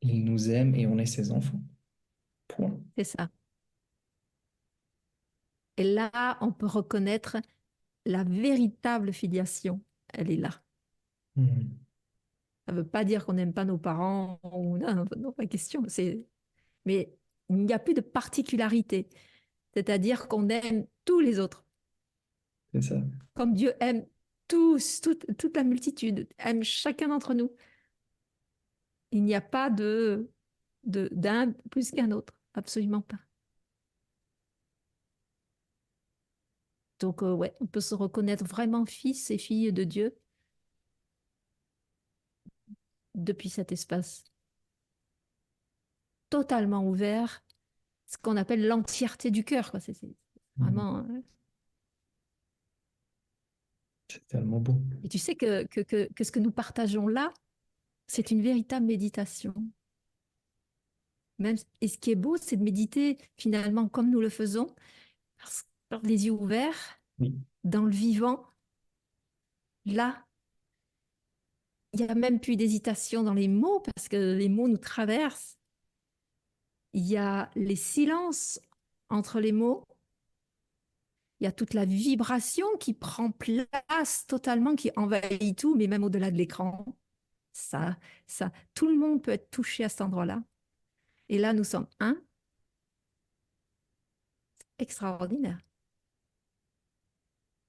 il nous aime et on est ses enfants. Point. C'est ça. Et là, on peut reconnaître la véritable filiation. Elle est là. Hmm. Ça ne veut pas dire qu'on n'aime pas nos parents ou non, non, pas question. Mais il n'y a plus de particularité. C'est-à-dire qu'on aime tous les autres, C'est ça. comme Dieu aime tous, toute la multitude, aime chacun d'entre nous. Il n'y a pas d'un plus qu'un autre, absolument pas. Donc, ouais, on peut se reconnaître vraiment fils et filles de Dieu depuis cet espace totalement ouvert, ce qu'on appelle l'entièreté du cœur, quoi. C'est Hmm. vraiment. C'est tellement beau. Et tu sais que ce que nous partageons là, c'est une véritable méditation. Même, et ce qui est beau, c'est de méditer finalement comme nous le faisons, par les yeux ouverts, Oui. dans le vivant. Là, il n'y a même plus d'hésitation dans les mots parce que les mots nous traversent. Il y a les silences entre les mots. Il y a toute la vibration qui prend place totalement, qui envahit tout, mais même au-delà de l'écran. Ça, tout le monde peut être touché à cet endroit-là. Et là, nous sommes un. Extraordinaire.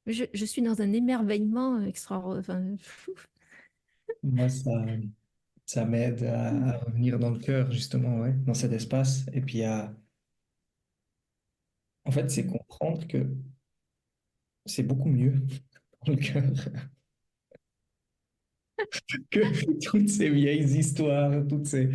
Je suis dans un émerveillement extraordinaire. Enfin, fou. Moi, ça m'aide à revenir dans le cœur, justement, ouais, dans cet espace. Et puis, en fait, c'est comprendre que c'est beaucoup mieux dans le cœur que toutes ces vieilles histoires, toutes ces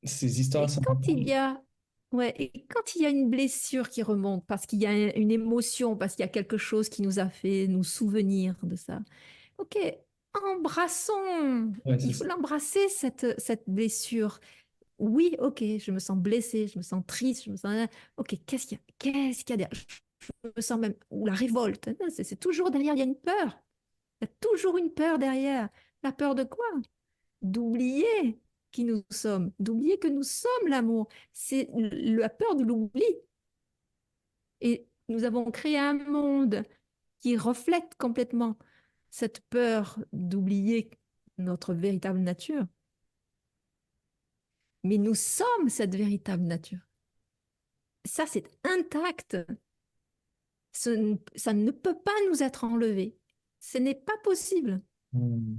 histoires Et sans quand il rapport. y a, ouais, et quand il y a une blessure qui remonte, parce qu'il y a une émotion, parce qu'il y a quelque chose qui nous a fait nous souvenir de ça, ok, embrassons. Ouais, c'est Il faut ça. l'embrasser, cette blessure. Oui, ok, je me sens blessée, je me sens triste, je me sens. Ok, qu'est-ce qu'il y a derrière? Je me sens même. Ou la révolte. Non, c'est toujours derrière, il y a une peur. Il y a toujours une peur derrière. La peur de quoi? D'oublier qui nous sommes, d'oublier que nous sommes l'amour. C'est la peur de l'oubli. Et nous avons créé un monde qui reflète complètement cette peur d'oublier notre véritable nature. Mais nous sommes cette véritable nature. Ça, c'est intact. Ça ne peut pas nous être enlevé. Ce n'est pas possible. Hmm.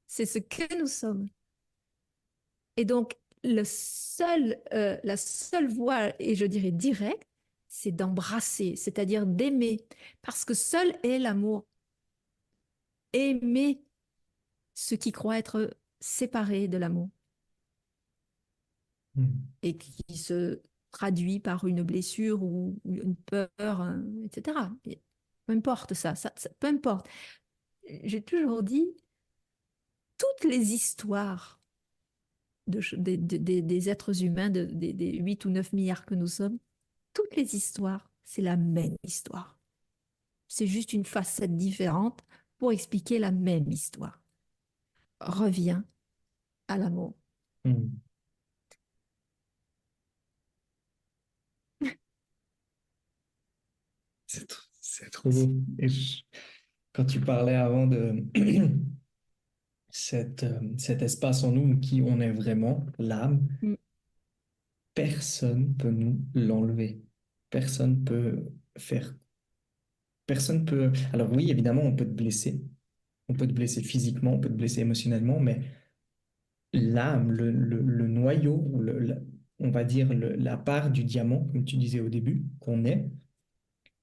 C'est ce que nous sommes. Et donc, la seule voie, et je dirais directe, c'est d'embrasser, c'est-à-dire d'aimer, parce que seul est l'amour. Aimer ce qui croit être séparé de l'amour Hmm. et qui se traduit par une blessure ou une peur, etc. Et peu importe peu importe. J'ai toujours dit, toutes les histoires des êtres humains, des 8 ou 9 milliards que nous sommes, toutes les histoires, c'est la même histoire. C'est juste une facette différente pour expliquer la même histoire. Reviens à l'amour. Hmm. C'est trop beau. Et quand tu parlais avant de cet espace en nous, qui on est vraiment, l'âme, Mm. personne peut nous l'enlever. Personne peut faire. Personne peut. Alors oui, évidemment, on peut te blesser. On peut te blesser physiquement, on peut te blesser émotionnellement, mais l'âme, le noyau, on va dire la part du diamant, comme tu disais au début, qu'on est,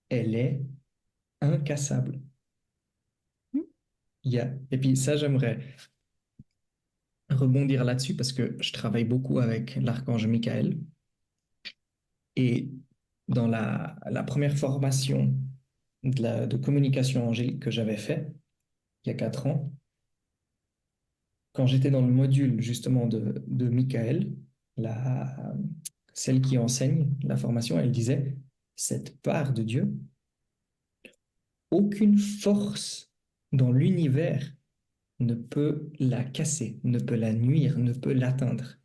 elle est incassable. Mm. Et puis ça, j'aimerais rebondir là-dessus parce que je travaille beaucoup avec l'archange Michael. Et dans la première formation de communication angélique que j'avais fait il y a 4 ans, quand j'étais dans le module justement de Michael, celle qui enseigne la formation, elle disait, cette part de Dieu, aucune force dans l'univers ne peut la casser, ne peut la nuire, ne peut l'atteindre.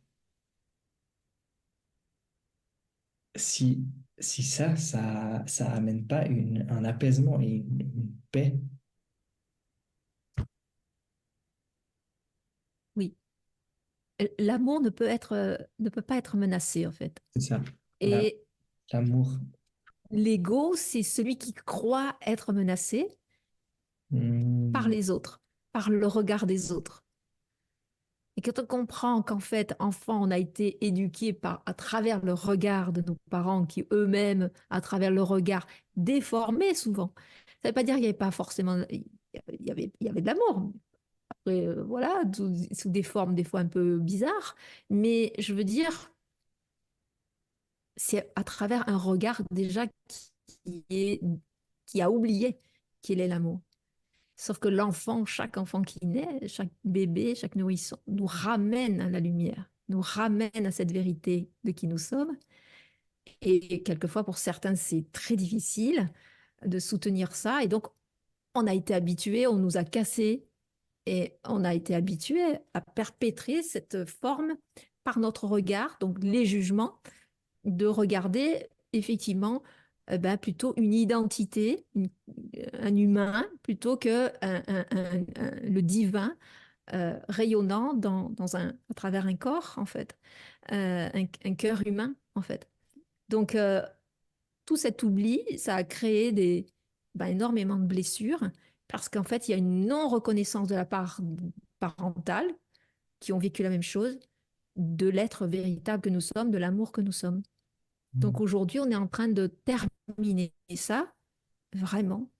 Si, si ça amène pas un apaisement et une paix, Oui. L'amour ne peut pas être menacé, en fait. c'est ça, Et l'amour. l'ego, c'est celui qui croit être menacé par Hmm, les autres, par le regard des autres. Et quand on comprend qu'en fait, enfant, on a été éduqué à travers le regard de nos parents, qui eux-mêmes, à travers le regard, déformés souvent. Ça ne veut pas dire qu'il n'y avait pas forcément, il y avait de l'amour. Après, voilà, sous des formes des fois un peu bizarres. Mais je veux dire, c'est à travers un regard déjà qui est, qui a oublié qu'il est l'amour. Sauf que l'enfant, chaque enfant qui naît, chaque bébé, chaque nourrisson, nous ramène à la lumière, nous ramène à cette vérité de qui nous sommes. Et quelquefois, pour certains, c'est très difficile de soutenir ça. Et donc, on a été habitué, on nous a cassé et on a été habitué à perpétrer cette forme par notre regard, donc les jugements, de regarder effectivement plutôt une identité, un humain, plutôt que le divin rayonnant à travers un corps, en fait, un cœur humain, en fait. Donc, tout cet oubli, ça a créé énormément de blessures, parce qu'en fait, il y a une non-reconnaissance de la part parentale, qui ont vécu la même chose, de l'être véritable que nous sommes, de l'amour que nous sommes. Donc aujourd'hui, on est en train de terminer ça, vraiment,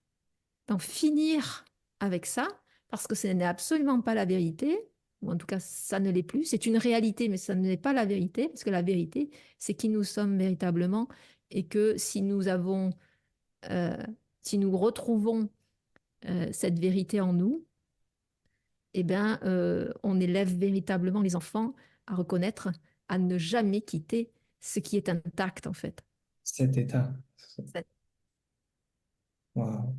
d'en finir avec ça, parce que ce n'est absolument pas la vérité, ou en tout cas, ça ne l'est plus. C'est une réalité, mais ça n'est pas la vérité, parce que la vérité, c'est qui nous sommes véritablement, et que euh, si nous retrouvons cette vérité en nous, eh bien, on élève véritablement les enfants à reconnaître, à ne jamais quitter ce qui est intact, en fait. cet état. Waouh.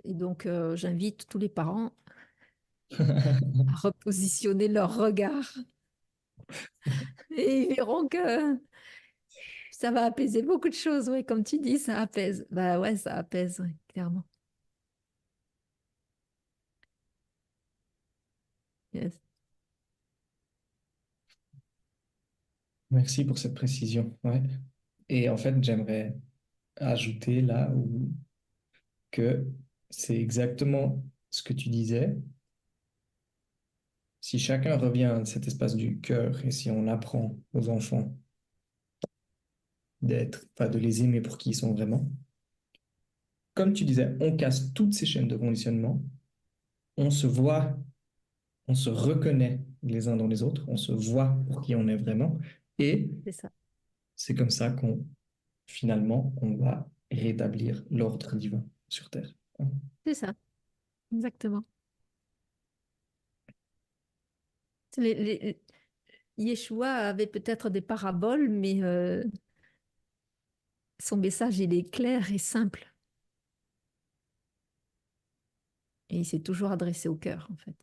Et donc, j'invite tous les parents à repositionner leur regard et ils verront que ça va apaiser beaucoup de choses. Oui, comme tu dis, ça apaise. Bah ouais, ça apaise, ouais, clairement. Yes. Merci pour cette précision. Ouais. Et en fait, j'aimerais ajouter là que c'est exactement ce que tu disais. Si chacun revient à cet espace du cœur et si on apprend aux enfants enfin, de les aimer pour qui ils sont vraiment, comme tu disais, on casse toutes ces chaînes de conditionnement, on se voit, on se reconnaît les uns dans les autres, on se voit pour qui on est vraiment, et C'est ça. c'est comme ça finalement, on va rétablir l'ordre divin sur Terre. C'est ça, exactement. Yeshua avait peut-être des paraboles, mais son message, il est clair et simple. Et il s'est toujours adressé au cœur, en fait.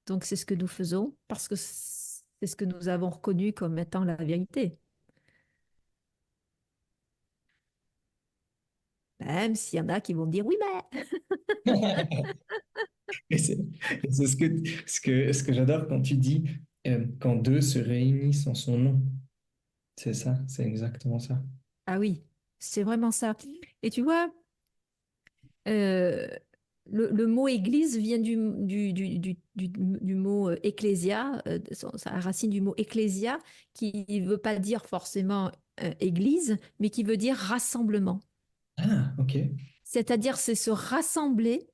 Donc, c'est ce que nous faisons parce que c'est ce que nous avons reconnu comme étant la vérité. Même s'il y en a qui vont dire oui, mais. Et c'est ce que j'adore quand tu dis quand deux se réunissent en son nom. C'est ça, c'est exactement ça. Ah oui, c'est vraiment ça. Et tu vois, euh, le mot église vient du mot ecclésia, sa racine du mot ecclésia, qui ne veut pas dire forcément église, mais qui veut dire rassemblement. Ah, ok. C'est-à-dire, c'est se rassembler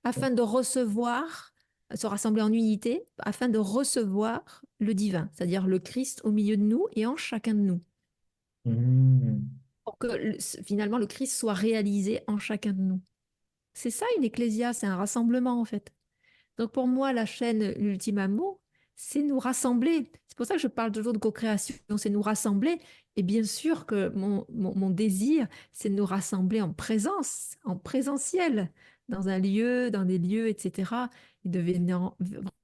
afin de recevoir, se rassembler en unité, afin de recevoir le divin, c'est-à-dire le Christ au milieu de nous et en chacun de nous, Hmm. pour que finalement le Christ soit réalisé en chacun de nous. C'est ça une ecclésia, c'est un rassemblement en fait. Donc pour moi, la chaîne L'Ultime Amour, c'est nous rassembler. C'est pour ça que je parle toujours de co-création, c'est nous rassembler. Et bien sûr que mon désir, c'est de nous rassembler en présence, en présentiel, dans un lieu, dans des lieux, etc. Et de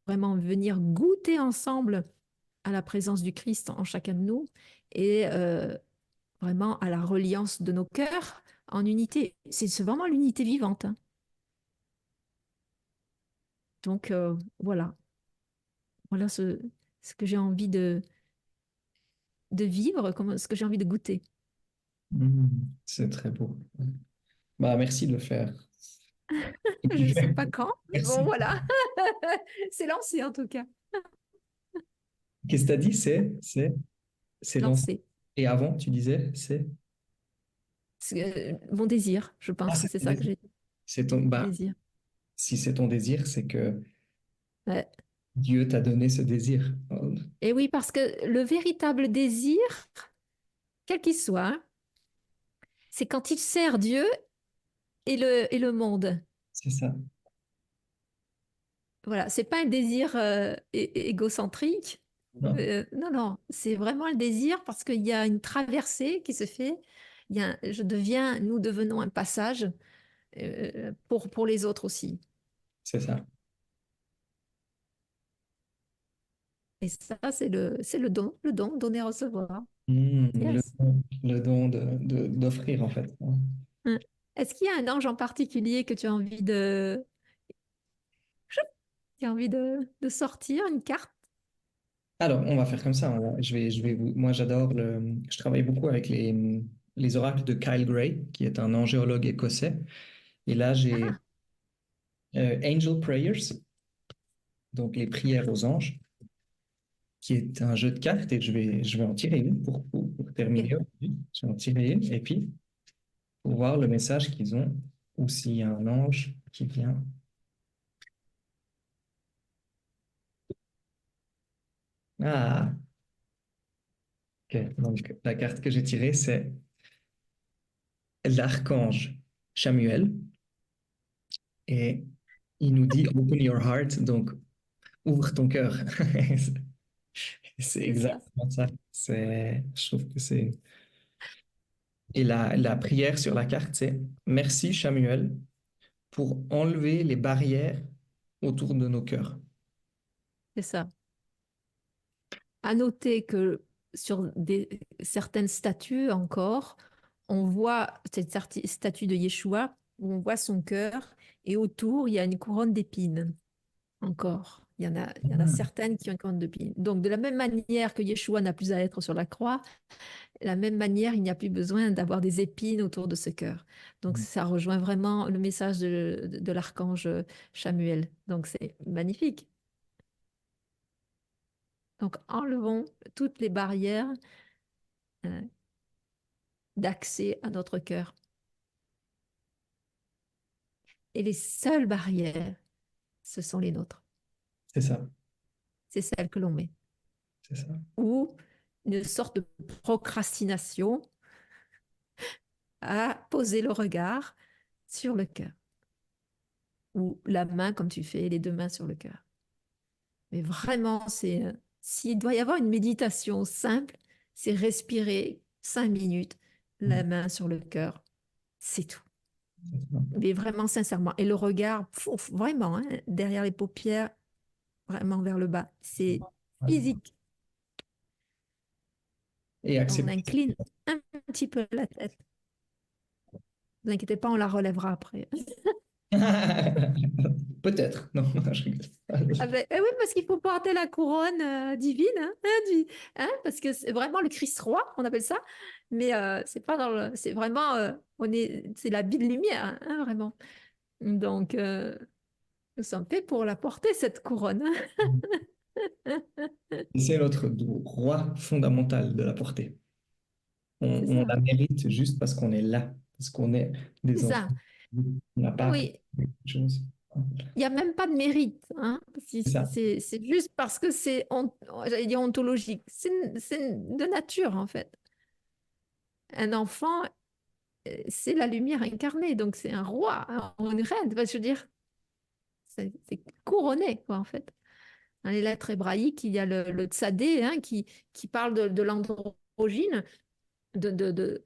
vraiment venir goûter ensemble à la présence du Christ en chacun de nous et vraiment à la reliance de nos cœurs en unité. C'est vraiment l'unité vivante, hein. Donc voilà. Voilà ce que j'ai envie de vivre, ce que j'ai envie de goûter. C'est très beau. Bah, merci de le faire. Je ne sais pas quand, mais bon, Merci. voilà. C'est lancé en tout cas. Qu'est-ce que tu as dit? C'est lancé. Lancé. Et avant, tu disais, c'est? C'est, mon désir, je Ah, pense que c'est c'est ton ça que désir. j'ai dit. C'est ton, bah, Désir. si c'est ton désir, c'est que Ouais. Dieu t'a donné ce désir. Et oui, parce que le véritable désir, quel qu'il soit, hein, c'est quand il sert Dieu et le monde. C'est ça. Voilà, c'est pas un désir égocentrique. Non? Non, non, c'est vraiment le désir parce qu'il y a une traversée qui se fait. Nous devenons un passage pour les autres aussi. C'est ça. Et ça, c'est le don, donner, recevoir. Yes. Le don d'offrir, en fait. Hein. Est-ce qu'il y a un ange en particulier que tu as envie de sortir, une carte? Alors, on va faire comme ça. Moi, je travaille beaucoup avec les oracles de Kyle Gray, qui est un angéologue écossais. Et là, j'ai Ah, Angel Prayers, donc les prières aux anges, qui est un jeu de cartes. Et je vais en tirer une pour ok. terminer aujourd'hui. Je vais en tirer une. Et puis, pour voir le message qu'ils ont, ou s'il y a un ange qui vient. Ah, ok. Donc, la carte que j'ai tirée, c'est l'archange Chamuel. Et il nous dit Open your heart, donc ouvre ton cœur. C'est C'est ça. exactement ça. Je trouve que c'est. Et la prière sur la carte, c'est Merci Samuel pour enlever les barrières autour de nos cœurs. C'est ça. À noter que sur certaines statues encore, on voit cette statue de Yeshua où on voit son cœur et autour, il y a une couronne d'épines encore. Il y en a Ah, certaines qui ont une couronne d'épines. Donc, de la même manière que Yeshua n'a plus à être sur la croix, de la même manière, il n'y a plus besoin d'avoir des épines autour de ce cœur. Donc, ça rejoint vraiment le message de l'archange Samuel. Donc, c'est magnifique. Donc, enlevons toutes les barrières euh, d'accès à notre cœur. Et les seules barrières, ce sont les nôtres. c'est ça, C'est celles que l'on met. c'est ça. Ou une sorte de procrastination à poser le regard sur le cœur. Ou la main, comme tu fais, les deux mains sur le cœur. Mais vraiment, s'il doit y avoir une méditation simple, c'est respirer 5 minutes, la main sur le cœur. C'est tout. Mais vraiment, sincèrement. Et le regard, vraiment, hein, derrière les paupières, vraiment vers le bas. C'est physique. Et On accepter. incline un petit peu la tête. Ne vous inquiétez pas, on la relèvera après. Peut-être. Non, je rigole. Ah ben, oui, parce qu'il faut porter la couronne divine, parce que c'est vraiment le Christ roi, on appelle ça. Mais c'est pas dans c'est vraiment, c'est la Bible lumière, hein, vraiment. Donc, nous sommes faits pour la porter, cette couronne. C'est notre droit fondamental de la portée. C'est On ça. la mérite juste parce qu'on est là, parce qu'on est C'est des enfants. ça. On n'a pas Oui, quelque chose. il n'y a même pas de mérite, hein. C'est ça. C'est juste parce que j'allais dire ontologique. C'est de nature, en fait. Un enfant c'est la lumière incarnée, donc c'est un roi, une reine. Enfin, je veux dire, c'est couronné, quoi, en fait. Dans les lettres hébraïques, il y a le tsadé, hein, qui parle de l'androgyne, de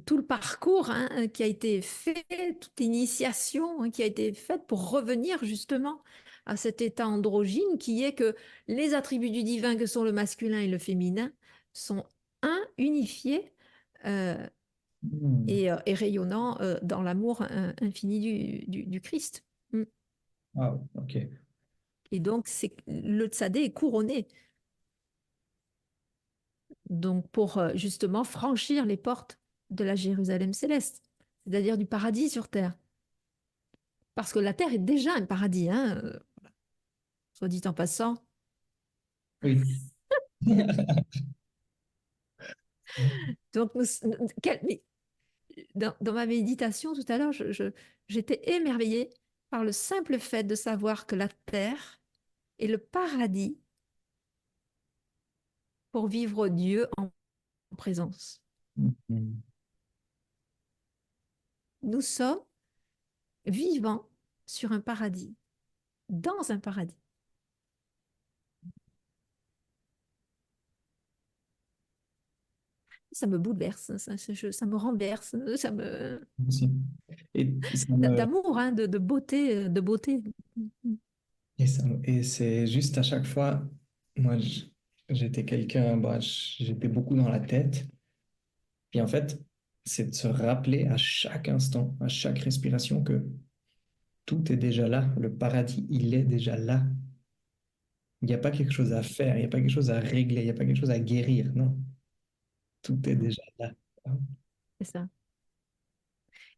tout le parcours, hein, qui a été fait, toute l'initiation, hein, qui a été faite pour revenir justement à cet état androgyne qui est que les attributs du divin que sont le masculin et le féminin sont unifiés euh, Hmm. et rayonnants dans l'amour infini du Christ. Mm. Wow, ok. Et donc, le tzadé est couronné. Donc, pour justement franchir les portes de la Jérusalem céleste, c'est-à-dire du paradis sur terre. Parce que la terre est déjà un paradis, hein, soit dit en passant. Oui. Donc, mais dans ma méditation tout à l'heure, j'étais émerveillée par le simple fait de savoir que la terre est le paradis pour vivre Dieu en présence. Mhm. Nous sommes vivants sur un paradis, dans un paradis. Ça me bouleverse, ça me renverse, ça me Aussi. Et ça me, d'amour, hein, de beauté, de beauté. et c'est juste à chaque fois, moi, j'étais quelqu'un, bah, j'étais beaucoup dans la tête. Et en fait, c'est de se rappeler à chaque instant, à chaque respiration que tout est déjà là. Le paradis, il est déjà là. Il n'y a pas quelque chose à faire, il n'y a pas quelque chose à régler, il n'y a pas quelque chose à guérir. Non, tout est déjà là. C'est ça.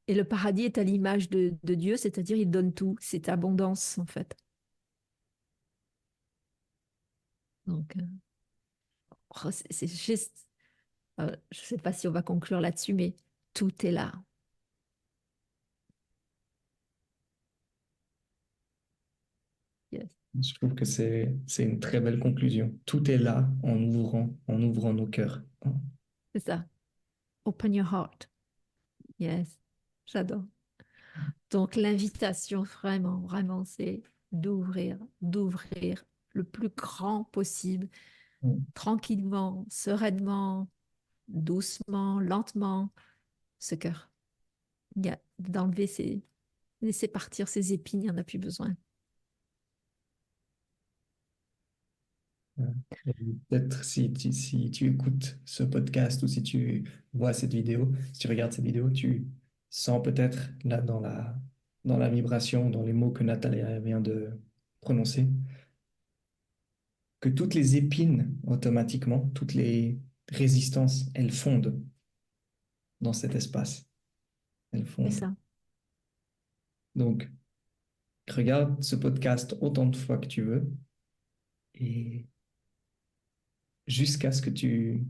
Et le paradis est à l'image de Dieu, c'est-à-dire il donne tout, c'est abondance en fait. Donc, oh, c'est juste, je ne sais pas si on va conclure là-dessus, mais tout est là. Yes. Je trouve que c'est une très belle conclusion. Tout est là en ouvrant nos cœurs. C'est ça. Open your heart. Yes. J'adore. Donc, l'invitation, vraiment, vraiment, c'est d'ouvrir le plus grand possible, tranquillement, sereinement, doucement, lentement, ce cœur. D'enlever laisser partir ces épines, il n'y en a plus besoin. Et peut-être si tu écoutes ce podcast ou si tu vois cette vidéo, si tu regardes cette vidéo, tu sens peut-être là dans la vibration, dans les mots que Nathalie vient de prononcer, que toutes les épines, automatiquement, toutes les résistances, elles fondent dans cet espace. Elles C'est fondent. ça, Donc, regarde ce podcast autant de fois que tu veux et jusqu'à ce que tu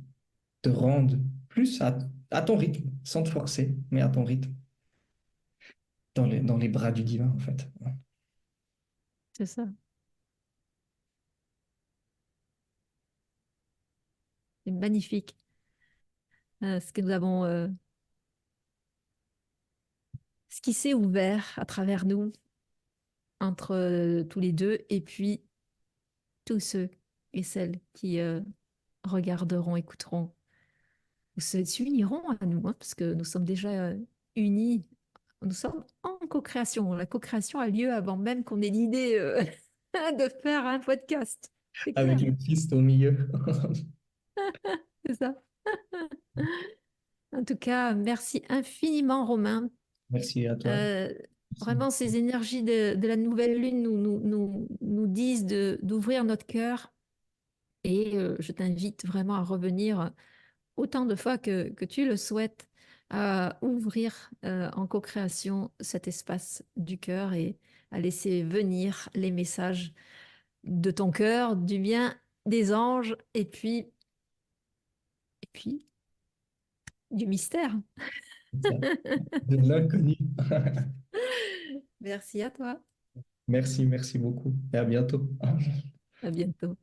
te rendes plus à ton rythme, sans te forcer, mais à ton rythme, dans les bras du divin, en fait. c'est ça. C'est magnifique ce que nous avons, ce qui s'est ouvert à travers nous, entre tous les deux, et puis tous ceux et celles qui regarderont, écouteront, ou s'uniront à nous, hein, parce que nous sommes déjà unis, nous sommes en co-création. La co-création a lieu avant même qu'on ait l'idée de faire un podcast. C'est Avec clair, le Christ au milieu. c'est ça. En tout cas, merci infiniment, Romain. Merci à toi. Euh, Merci. Vraiment, ces énergies de la nouvelle lune nous disent d'ouvrir notre cœur et je t'invite vraiment à revenir autant de fois que tu le souhaites à ouvrir en co-création cet espace du cœur et à laisser venir les messages de ton cœur, du bien des anges et puis du mystère. C'est ça. De l'inconnu. Merci à toi. Merci, merci beaucoup. Et à bientôt. À bientôt.